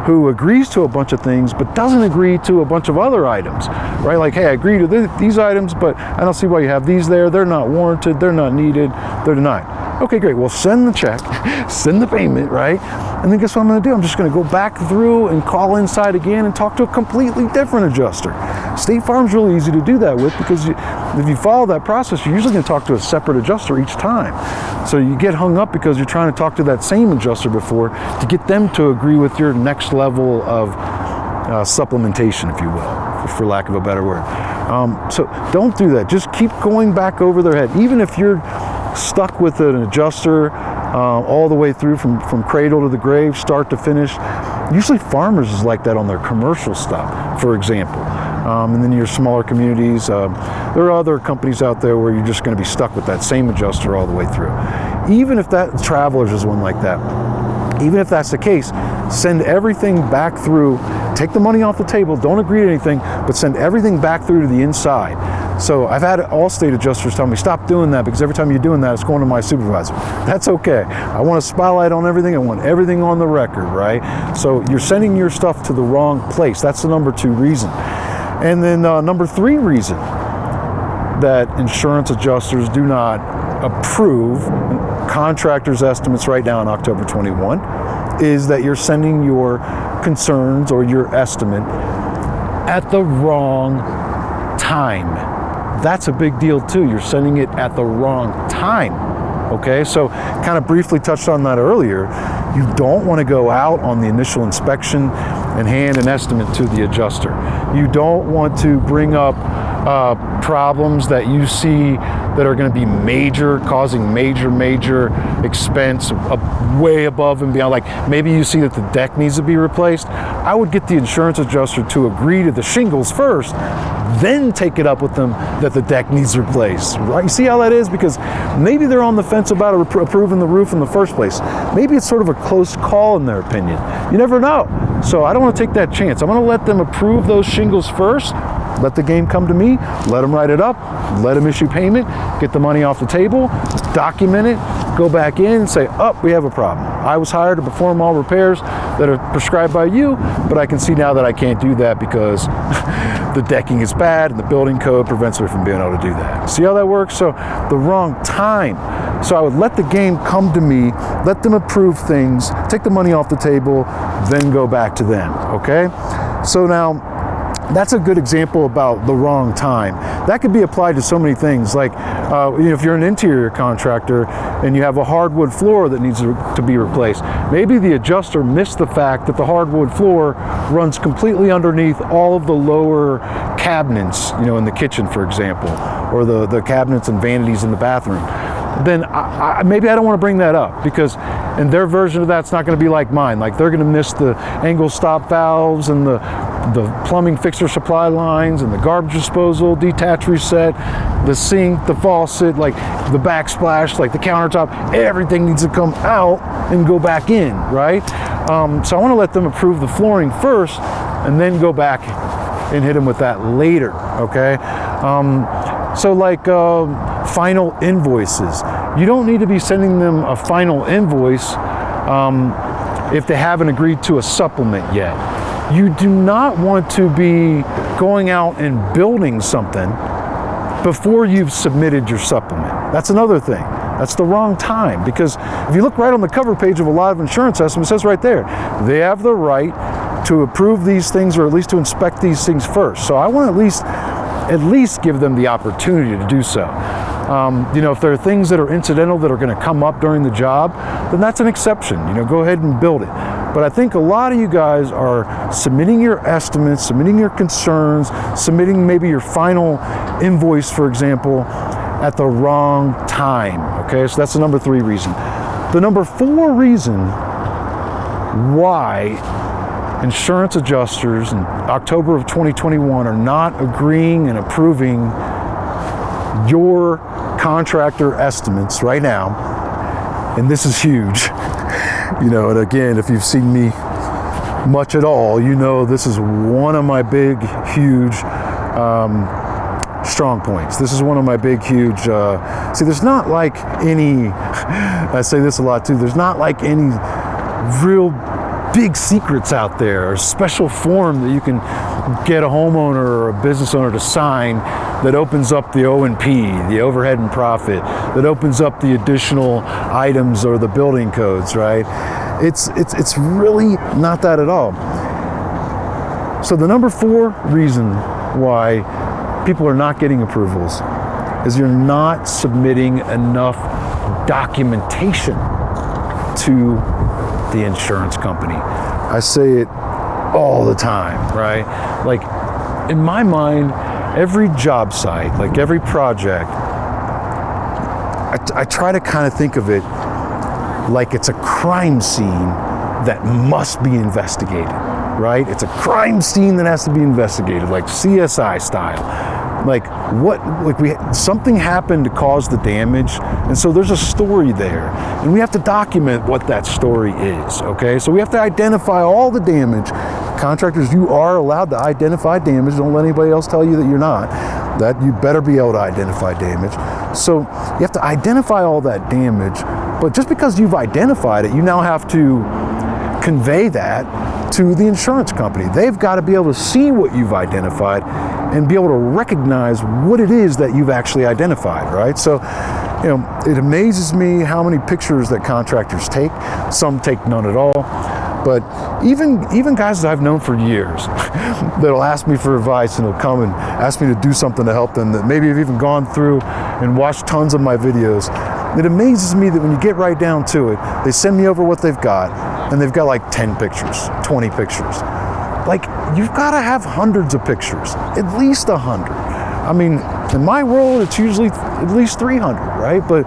who agrees to a bunch of things but doesn't agree to a bunch of other items, right? Like, hey, I agree to these items, but I don't see why you have these there. They're not warranted. They're not needed. They're denied. Okay, great. Well, send the check, send the payment, right? And then guess what I'm going to do? I'm just going to go back through and call inside again and talk to a completely different adjuster. State Farm's really easy to do that with, because if you follow that process, you're usually going to talk to a separate adjuster each time. So you get hung up because you're trying to talk to that same adjuster before to get them to agree with your next level of supplementation, if you will, for lack of a better word. So don't do that. Just keep going back over their head. Even if you're stuck with an adjuster all the way through from cradle to the grave, start to finish, Usually farmers is like that on their commercial stuff, for example. And then your smaller communities, there are other companies out there where you're just going to be stuck with that same adjuster all the way through. Even if that Travelers is one like that, even if that's the case, send everything back through, take the money off the table, don't agree to anything, but send everything back through to the inside. So I've had Allstate adjusters tell me, stop doing that because every time you're doing that, it's going to my supervisor. That's okay. I want a spotlight on everything. I want everything on the record, right? So you're sending your stuff to the wrong place. That's the number 2 reason. And then number 3 reason that insurance adjusters do not approve contractors' estimates right now in October 21 is that you're sending your concerns or your estimate at the wrong time. That's a big deal too. You're sending it at the wrong time. Okay, so kind of briefly touched on that earlier. You don't want to go out on the initial inspection and hand an estimate to the adjuster. You don't want to bring up problems that you see that are going to be major, causing major expense way above and beyond. Like maybe you see that the deck needs to be replaced. I would get the insurance adjuster to agree to the shingles first, then take it up with them that the deck needs replaced. Right? You see how that is? Because maybe they're on the fence about approving the roof in the first place. Maybe it's sort of a close call in their opinion. You never know. So I don't want to take that chance. I'm going to let them approve those shingles first. Let the game come to me, let them write it up, let them issue payment, get the money off the table, document it, go back in and say, oh, we have a problem. I was hired to perform all repairs that are prescribed by you, but I can see now that I can't do that because the decking is bad and the building code prevents me from being able to do that. See how that works? So the wrong time. So I would let the game come to me, let them approve things, take the money off the table, then go back to them, okay? So now, that's a good example about the wrong time. That could be applied to so many things. Like, if you're an interior contractor and you have a hardwood floor that needs to be replaced, maybe the adjuster missed the fact that the hardwood floor runs completely underneath all of the lower cabinets, in the kitchen, for example, or the cabinets and vanities in the bathroom. Then maybe I don't want to bring that up because in their version of that's not going to be like mine. Like they're going to miss the angle stop valves and the plumbing fixture supply lines and the garbage disposal, detach reset, the sink, the faucet, like the backsplash, like the countertop, everything needs to come out and go back in, right? So I want to let them approve the flooring first and then go back and hit them with that later, okay? So like final invoices. You don't need to be sending them a final invoice if they haven't agreed to a supplement yet. You do not want to be going out and building something before you've submitted your supplement. That's another thing. That's the wrong time because if you look right on the cover page of a lot of insurance estimates, it says right there, they have the right to approve these things or at least to inspect these things first. So I want to at least give them the opportunity to do so. If there are things that are incidental that are going to come up during the job, then that's an exception. Go ahead and build it. But I think a lot of you guys are submitting your estimates, submitting your concerns, submitting maybe your final invoice, for example, at the wrong time. Okay, so that's the number 3 reason. The number 4 reason why insurance adjusters in October of 2021 are not agreeing and approving your contractor estimates right now, and this is huge, and again, if you've seen me much at all, this is one of my big, huge strong points. This is one of my big, huge, see, there's not like any, I say this a lot too, there's not like any real big secrets out there, or special form that you can get a homeowner or a business owner to sign that opens up the O&P, the overhead and profit, that opens up the additional items or the building codes, right? It's really not that at all. So the number 4 reason why people are not getting approvals is you're not submitting enough documentation to the insurance company. I say it all the time, right? Like in my mind, every job site, like every project, I try to kind of think of it like it's a crime scene that must be investigated, right? It's a crime scene that has to be investigated, like CSI style. Something happened to cause the damage, and so there's a story there, and we have to document what that story is, okay? So we have to identify all the damage. Contractors, you are allowed to identify damage. Don't let anybody else tell you that you're not. That you better be able to identify damage. So you have to identify all that damage, but just because you've identified it, you now have to convey that to the insurance company. They've got to be able to see what you've identified and be able to recognize what it is that you've actually identified, right? So, it amazes me how many pictures that contractors take. Some take none at all. But even guys that I've known for years that'll ask me for advice and will come and ask me to do something to help them, that maybe have even gone through and watched tons of my videos. It amazes me that when you get right down to it, they send me over what they've got, and they've got like 10 pictures, 20 pictures. Like, you've got to have hundreds of pictures, at least 100. I mean, in my world, it's usually at least 300, right? But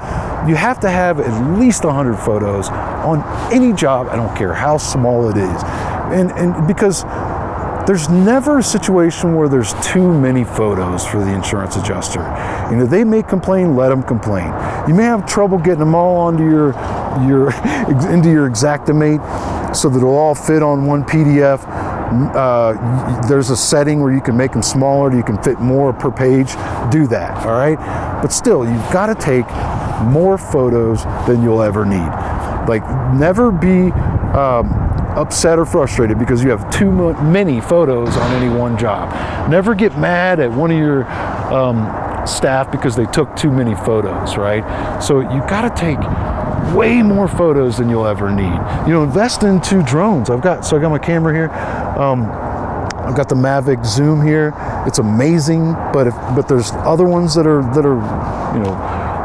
you have to have at least 100 photos on any job. I don't care how small it is. And because there's never a situation where there's too many photos for the insurance adjuster. They may complain, let them complain. You may have trouble getting them all onto your Xactimate so that it'll all fit on one PDF. There's a setting where you can make them smaller, you can fit more per page. Do that, all right? But still, you've got to take more photos than you'll ever need. Like, never be upset or frustrated because you have too many photos on any one job. Never get mad at one of your staff because they took too many photos, right? So you got to take way more photos than you'll ever need. Invest into drones. I got my camera here. I've got the Mavic Zoom here. It's amazing, but there's other ones that are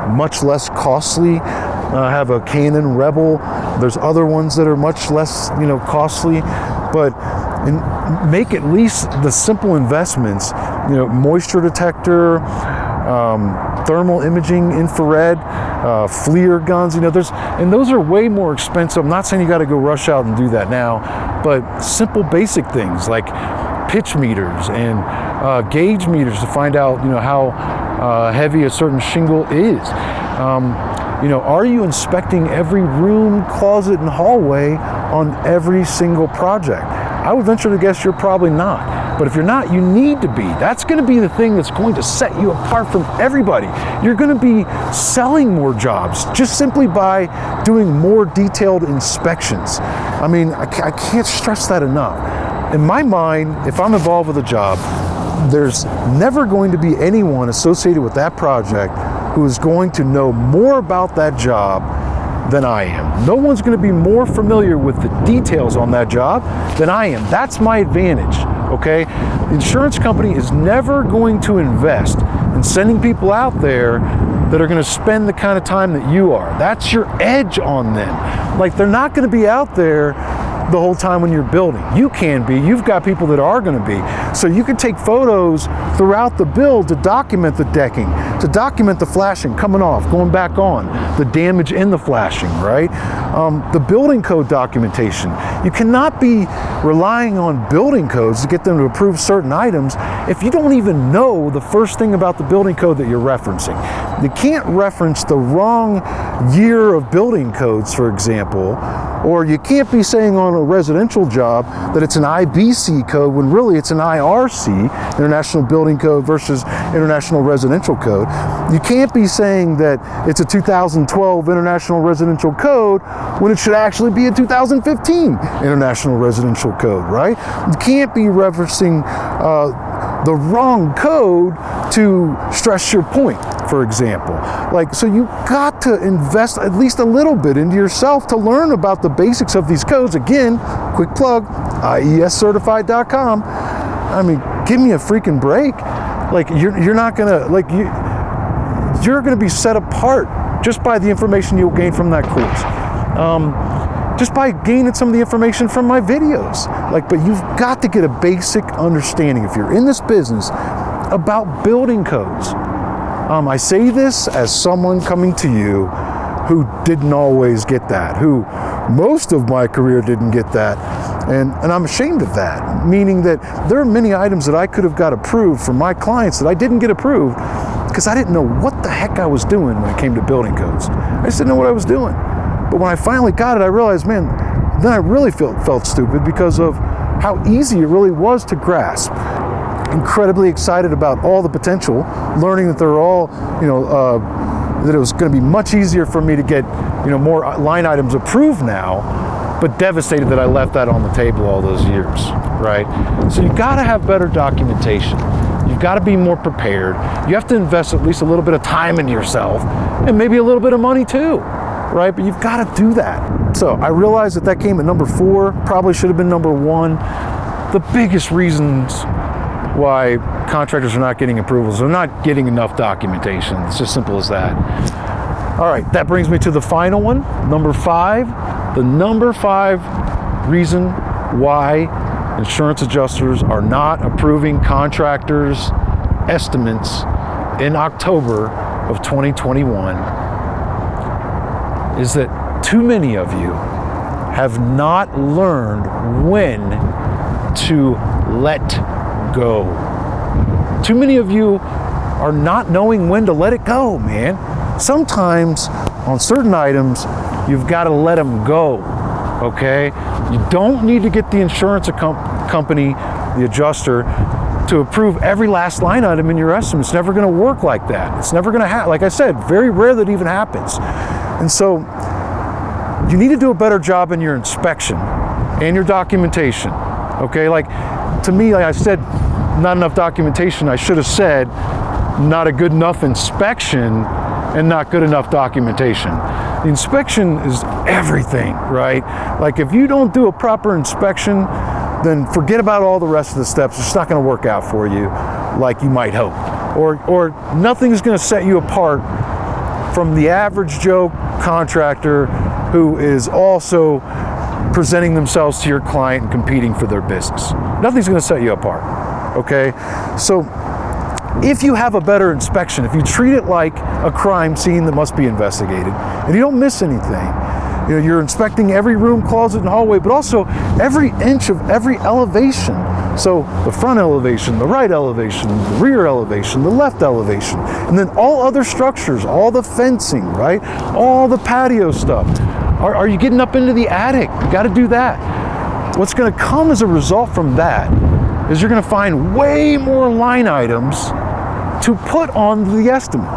much less costly. I have a Canon Rebel. There's other ones that are much less costly, but make at least the simple investments. Moisture detector, thermal imaging, infrared, FLIR guns. And those are way more expensive. I'm not saying you got to go rush out and do that now, but simple basic things like pitch meters and gauge meters to find out how heavy a certain shingle is. Are you inspecting every room, closet, and hallway on every single project? I would venture to guess you're probably not. But if you're not, you need to be. That's going to be the thing that's going to set you apart from everybody. You're going to be selling more jobs just simply by doing more detailed inspections. I mean, I can't stress that enough. In my mind, if I'm involved with a job, there's never going to be anyone associated with that project who is going to know more about that job than I am. No one's going to be more familiar with the details on that job than I am. That's my advantage, okay? The insurance company is never going to invest in sending people out there that are going to spend the kind of time that you are. That's your edge on them. Like, they're not going to be out there the whole time when you're building. You can be. You've got people that are going to be. So you can take photos throughout the build to document the decking, to document the flashing coming off, going back on, the damage in the flashing, right? The building code documentation. You cannot be relying on building codes to get them to approve certain items if you don't even know the first thing about the building code that you're referencing. You can't reference the wrong year of building codes, for example, or you can't be saying on a residential job that it's an IBC code when really it's an IRC, International Building Code versus International Residential Code. You can't be saying that it's a 2012 International Residential Code when it should actually be a 2015 International Residential Code, right? You can't be referencing the wrong code to stress your point, for example. So you got to invest at least a little bit into yourself to learn about the basics of these codes. Again, quick plug, IEScertified.com. I mean, give me a freaking break. You're not gonna, you're gonna be set apart just by the information you'll gain from that course. Just by gaining some of the information from my videos. But you've got to get a basic understanding, if you're in this business, about building codes. I say this as someone coming to you who didn't always get that, who most of my career didn't get that. And I'm ashamed of that, meaning that there are many items that I could have got approved from my clients that I didn't get approved because I didn't know what the heck I was doing when it came to building codes. I just didn't know what I was doing. But when I finally got it, I realized, man, then I really felt stupid because of how easy it really was to grasp. Incredibly excited about all the potential, learning that they're all, that it was going to be much easier for me to get, more line items approved now, but devastated that I left that on the table all those years, right? So you got to have better documentation. You've got to be more prepared. You have to invest at least a little bit of time into yourself and maybe a little bit of money too, right? But you've got to do that. So I realized that came at number 4, probably should have been number 1. The biggest reasons why contractors are not getting approvals, they're not getting enough documentation. It's just simple as that. All right, that brings me to the final one, number 5. The number 5 reason why insurance adjusters are not approving contractors' estimates in October of 2021 is that too many of you have not learned when to let go. Too many of you are not knowing when to let it go, man. Sometimes on certain items, you've got to let them go, okay? You don't need to get the insurance company, the adjuster, to approve every last line item in your estimate. It's never going to work like that. It's never going to happen. Like I said, very rare that it even happens. And so you need to do a better job in your inspection and your documentation, okay? Like, to me, like I said, not enough documentation. I should have said not a good enough inspection and not good enough documentation. The inspection is everything, right? Like if you don't do a proper inspection, then forget about all the rest of the steps. It's not going to work out for you like you might hope. Or nothing's going to set you apart from the average Joe contractor who is also presenting themselves to your client and competing for their business. Nothing's going to set you apart, okay? So if you have a better inspection, if you treat it like a crime scene that must be investigated, and you don't miss anything, you're inspecting every room, closet, and hallway, but also every inch of every elevation. So the front elevation, the right elevation, the rear elevation, the left elevation, and then all other structures, all the fencing, right? All the patio stuff. Are you getting up into the attic? You got to do that. What's going to come as a result from that is you're going to find way more line items to put on the estimate.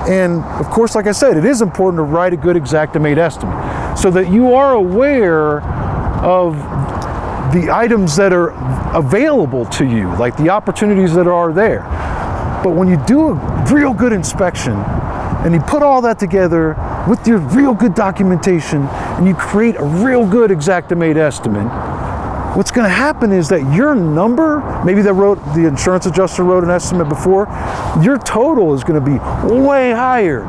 And of course, like I said, it is important to write a good Xactimate estimate so that you are aware of the items that are available to you, like the opportunities that are there. But when you do a real good inspection and you put all that together with your real good documentation and you create a real good Xactimate estimate, what's going to happen is that your number, maybe the insurance adjuster wrote an estimate before, your total is going to be way higher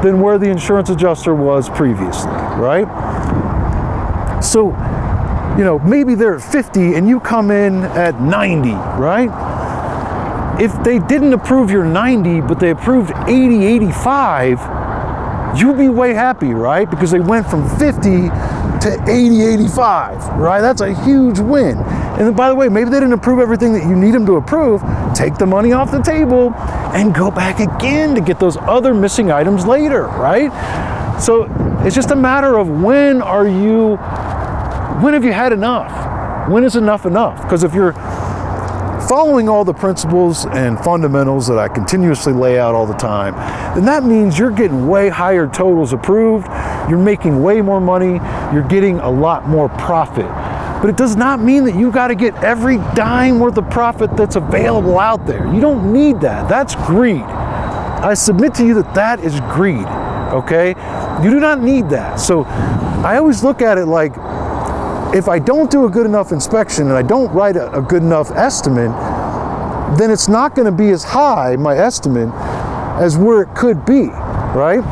than where the insurance adjuster was previously, right? So, maybe they're at 50 and you come in at 90, right? If they didn't approve your 90, but they approved 80, 85, you'd be way happy, right? Because they went from 50 to 80, 85, right? That's a huge win. And then, by the way, maybe they didn't approve everything that you need them to approve. Take the money off the table and go back again to get those other missing items later, right? So it's just a matter of when have you had enough? When is enough enough? Because if you're following all the principles and fundamentals that I continuously lay out all the time, then that means you're getting way higher totals approved, you're making way more money, you're getting a lot more profit. But it does not mean that you got to get every dime worth of profit that's available out there. You don't need that. That's greed. I submit to you that is greed, okay? You do not need that. So I always look at it like, if I don't do a good enough inspection and I don't write a good enough estimate, then it's not going to be as high, my estimate, as where it could be, right?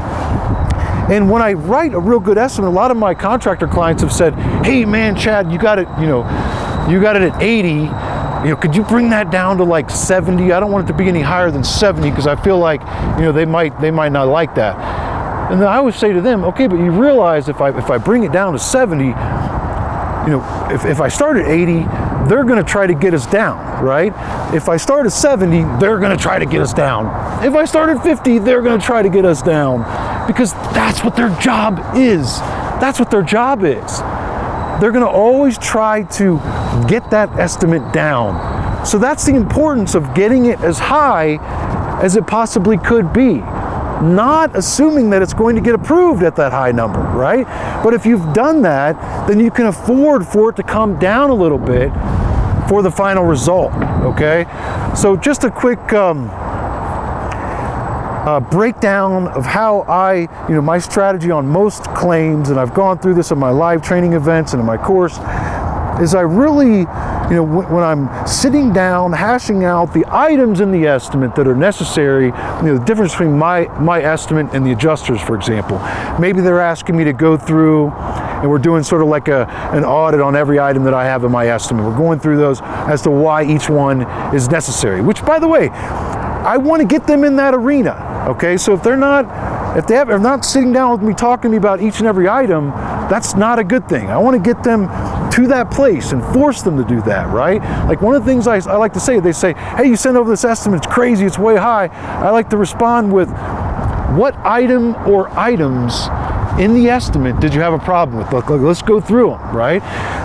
And when I write a real good estimate, a lot of my contractor clients have said, hey man, Chad, you got it at 80, could you bring that down to like 70? I don't want it to be any higher than 70 because I feel like, they might not like that. And then I always say to them, okay, but you realize if I bring it down to 70, if I start at 80, they're going to try to get us down, right? If I start at 70, they're going to try to get us down. If I start at 50, they're going to try to get us down, because that's what their job is. That's what their job is. They're going to always try to get that estimate down. So that's the importance of getting it as high as it possibly could be. Not assuming that it's going to get approved at that high number, right? But if you've done that, then you can afford for it to come down a little bit for the final result, okay? So just a quick breakdown of how my strategy on most claims, and I've gone through this in my live training events and in my course, is I really, when I'm sitting down, hashing out the items in the estimate that are necessary, the difference between my estimate and the adjusters, for example. Maybe they're asking me to go through, and we're doing sort of like an audit on every item that I have in my estimate. We're going through those as to why each one is necessary, which, by the way, I want to get them in that arena, okay? So if they're not sitting down with me talking to me about each and every item, that's not a good thing. I want to get them to that place and force them to do that, right? Like one of the things I like to say, they say, hey, you sent over this estimate, it's crazy, it's way high. I like to respond with, what item or items in the estimate did you have a problem with? Let's go through them, right?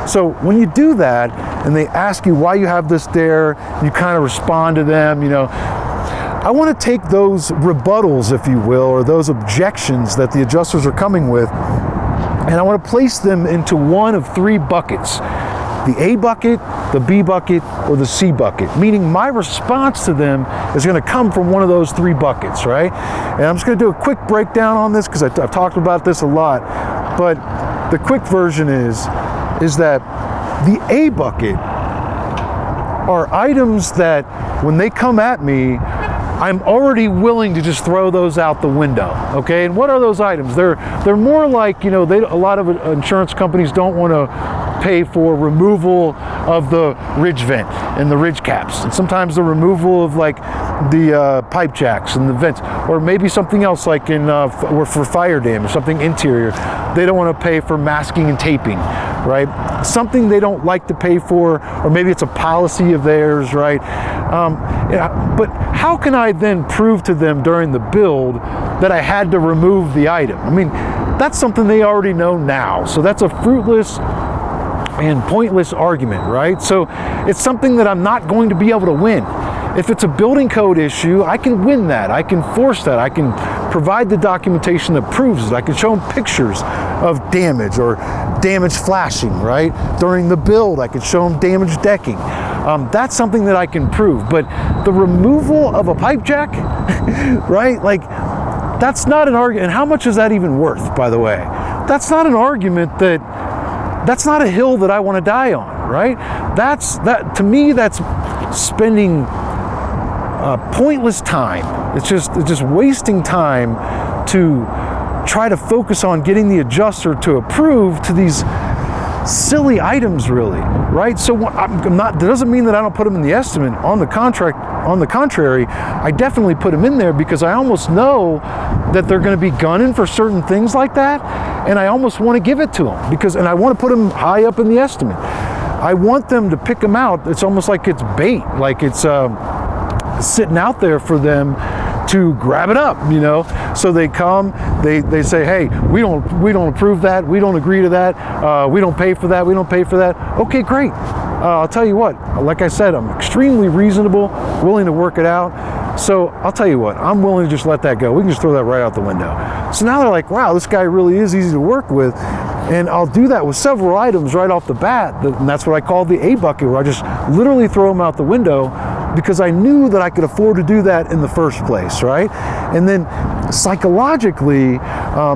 So when you do that and they ask you why you have this there, you kind of respond to them, I want to take those rebuttals, if you will, or those objections that the adjusters are coming with, and I want to place them into one of three buckets: the A bucket, the B bucket, or the C bucket, meaning my response to them is going to come from one of those three buckets, right? And I'm just going to do a quick breakdown on this because I've talked about this a lot, but the quick version is that the A bucket are items that when they come at me, I'm already willing to just throw those out the window, okay? And what are those items? They're more like, a lot of insurance companies don't want to pay for removal of the ridge vent and the ridge caps, and sometimes the removal of like the pipe jacks and the vents, or maybe something else like or for fire damage, something interior. They don't want to pay for masking and taping, right? Something they don't like to pay for, or maybe it's a policy of theirs, right? But how can I then prove to them during the build that I had to remove the item? I mean, that's something they already know now. So that's a fruitless and pointless argument, right? So it's something that I'm not going to be able to win. If it's a building code issue, I can win that. I can force that. I can provide the documentation that proves it. I can show them pictures of damage or damage flashing, right? During the build, I can show them damaged decking. That's something that I can prove. But the removal of a pipe jack, right? Like, that's not an argument. And how much is that even worth, by the way? That's not an argument that's not a hill that I want to die on, right? To me, that's spending pointless time. It's just wasting time to try to focus on getting the adjuster to approve to these silly items, really, right? So that doesn't mean that I don't put them in the estimate. On the contrary, I definitely put them in there because I almost know that they're going to be gunning for certain things like that, and I almost want to give it to them and I want to put them high up in the estimate. I want them to pick them out. It's almost like it's bait, like it's sitting out there for them to grab it up, So they come, they say, hey, we don't approve that, we don't agree to that, we don't pay for that, we don't pay for that. Okay, great. I'll tell you what, like I said, I'm extremely reasonable, willing to work it out. So I'll tell you what, I'm willing to just let that go. We can just throw that right out the window. So now they're like, wow, this guy really is easy to work with. And I'll do that with several items right off the bat. And that's what I call the A bucket, where I just literally throw them out the window because I knew that I could afford to do that in the first place, right? And then psychologically,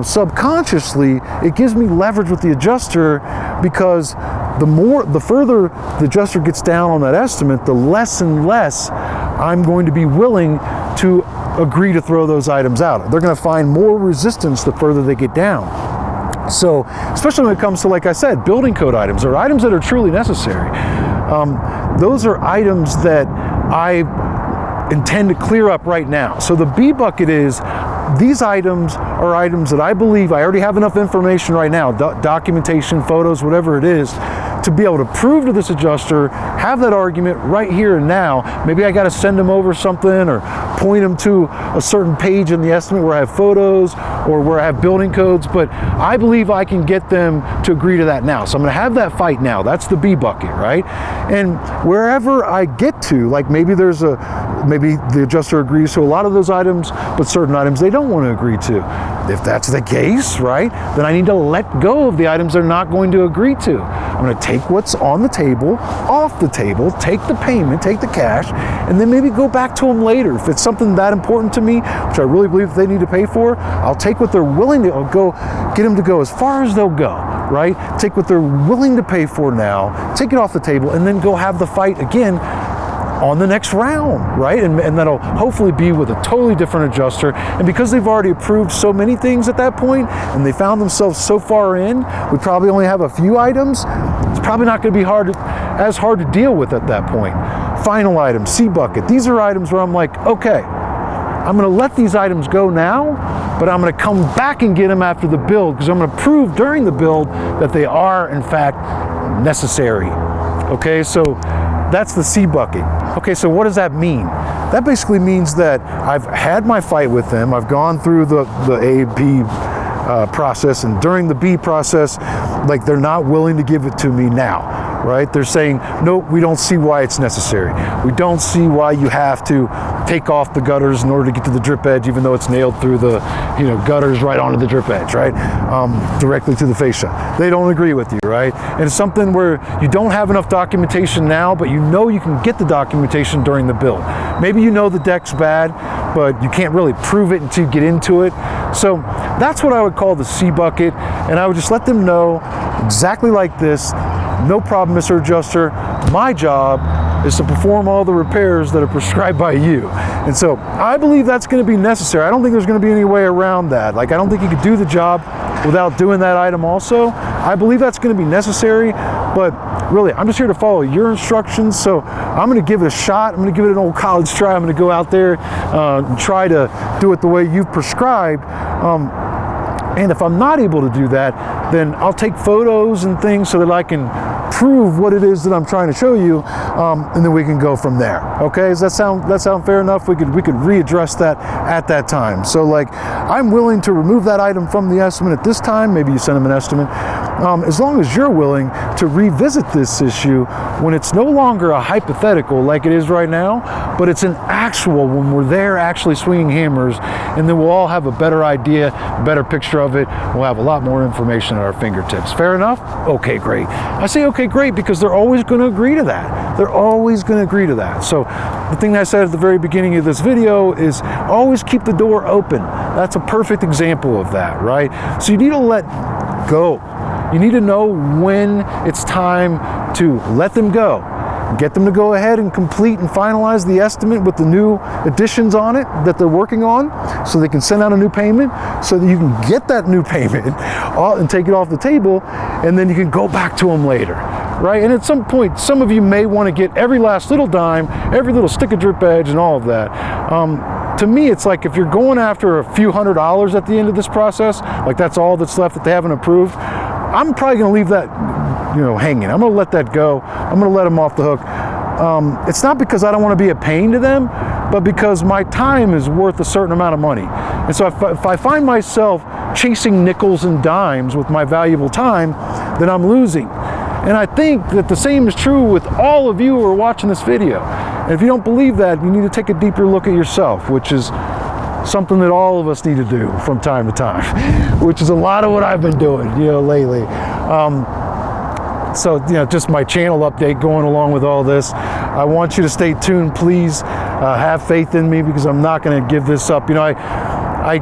subconsciously, it gives me leverage with the adjuster because the further the adjuster gets down on that estimate, the less and less I'm going to be willing to agree to throw those items out. They're going to find more resistance the further they get down. So, especially when it comes to, like I said, building code items or items that are truly necessary. Those are items that I intend to clear up right now. So the B bucket is these items are items that I believe I already have enough information right now, documentation, photos, whatever it is, to be able to prove to this adjuster, have that argument right here and now. Maybe I got to send them over something or point them to a certain page in the estimate where I have photos or where I have building codes, but I believe I can get them to agree to that now. So I'm going to have that fight now. That's the B bucket, right? And wherever I get to, like maybe the adjuster agrees to a lot of those items, but certain items they don't want to agree to. If that's the case, right, then I need to let go of the items they're not going to agree to. I'm going to take what's on the table, off the table, take the payment, take the cash, and then maybe go back to them later. If it's something that important to me, which I really believe they need to pay for, I'll take what they're willing to go, get them to go as far as they'll go, right? Take what they're willing to pay for now, take it off the table, and then go have the fight again on the next round, right? And that'll hopefully be with a totally different adjuster. And because they've already approved so many things at that point, and they found themselves so far in, we probably only have a few items. It's probably not going to be as hard to deal with at that point. Final item, C bucket. These are items where I'm like, okay, I'm going to let these items go now, but I'm going to come back and get them after the build, because I'm going to prove during the build that they are in fact necessary. Okay, so that's the C bucket. Okay, so what does that mean? That basically means that I've had my fight with them. I've gone through the A, B process, and during the B process, like they're not willing to give it to me now, right? They're saying, no, we don't see why it's necessary. We don't see why you have to take off the gutters in order to get to the drip edge, even though it's nailed through the gutters right onto the drip edge, right? Directly to the fascia. They don't agree with you, right? And it's something where you don't have enough documentation now, but you know you can get the documentation during the build. Maybe you know the deck's bad, but you can't really prove it until you get into it. So that's what I would call the C bucket, and I would just let them know exactly like this. No problem, Mr. Adjuster. My job is to perform all the repairs that are prescribed by you. And so I believe that's going to be necessary. I don't think there's going to be any way around that. Like, I don't think you could do the job without doing that item also. I believe that's going to be necessary, but really, I'm just here to follow your instructions. So I'm going to give it a shot. I'm going to give it an old college try. I'm going to go out there and try to do it the way you've prescribed. And if I'm not able to do that, then I'll take photos and things so that I can prove what it is that I'm trying to show you, and then we can go from there. Okay, does that sound fair enough? We could readdress that at that time. So like, I'm willing to remove that item from the estimate at this time. Maybe you send them an estimate, as long as you're willing to revisit this issue when it's no longer a hypothetical like it is right now, but it's an actual, when we're there actually swinging hammers, and then we'll all have a better idea, a better picture of it. We'll have a lot more information at our fingertips. Fair enough? Okay, great. I say okay, great, because they're always going to agree to that. They're always going to agree to that. So the thing that I said at the very beginning of this video is always keep the door open. That's a perfect example of that, right? So you need to let go. You need to know when it's time to let them go. Get them to go ahead and complete and finalize the estimate with the new additions on it that they're working on, so they can send out a new payment, so that you can get that new payment and take it off the table, and then you can go back to them later, right? And at some point, some of you may want to get every last little dime, every little stick of drip edge and all of that. To me, it's like if you're going after a few $100s at the end of this process, like that's all that's left that they haven't approved, I'm probably going to leave that hanging. I'm going to let that go. I'm going to let them off the hook. It's not because I don't want to be a pain to them, but because my time is worth a certain amount of money. And so if I find myself chasing nickels and dimes with my valuable time, then I'm losing. And I think that the same is true with all of you who are watching this video. And if you don't believe that, you need to take a deeper look at yourself, which is something that all of us need to do from time to time, which is a lot of what I've been doing, lately. So, just my channel update going along with all this. I want you to stay tuned, please. Have faith in me, because I'm not going to give this up. I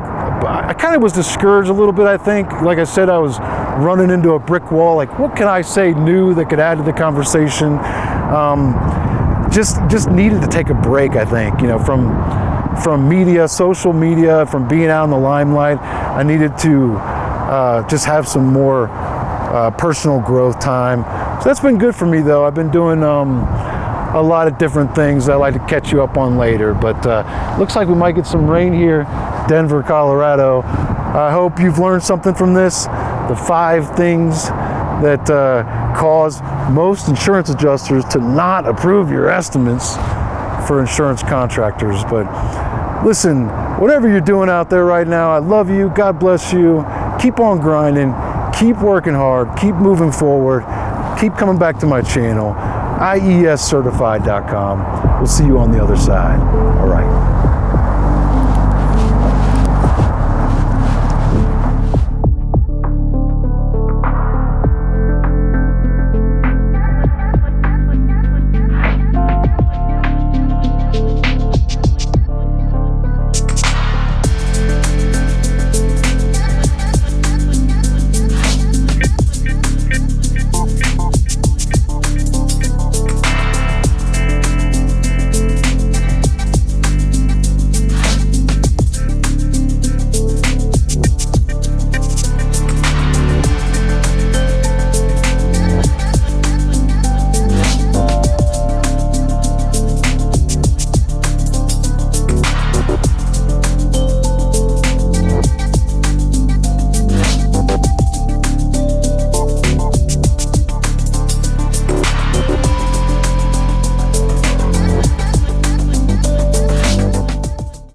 kind of was discouraged a little bit, I think. Like I said, I was running into a brick wall. Like, what can I say new that could add to the conversation? Just needed to take a break, I think, from media, social media, from being out in the limelight. I needed to just have some more personal growth time. So that's been good for me, though. I've been doing a lot of different things I'd like to catch you up on later, but looks like we might get some rain here Denver, Colorado. I hope you've learned something from this. The 5 things that cause most insurance adjusters to not approve your estimates for insurance contractors. But listen, whatever you're doing out there right now, I love you. God bless you. Keep on grinding. Keep working hard. Keep moving forward. Keep coming back to my channel, iescertified.com. We'll see you on the other side. All right.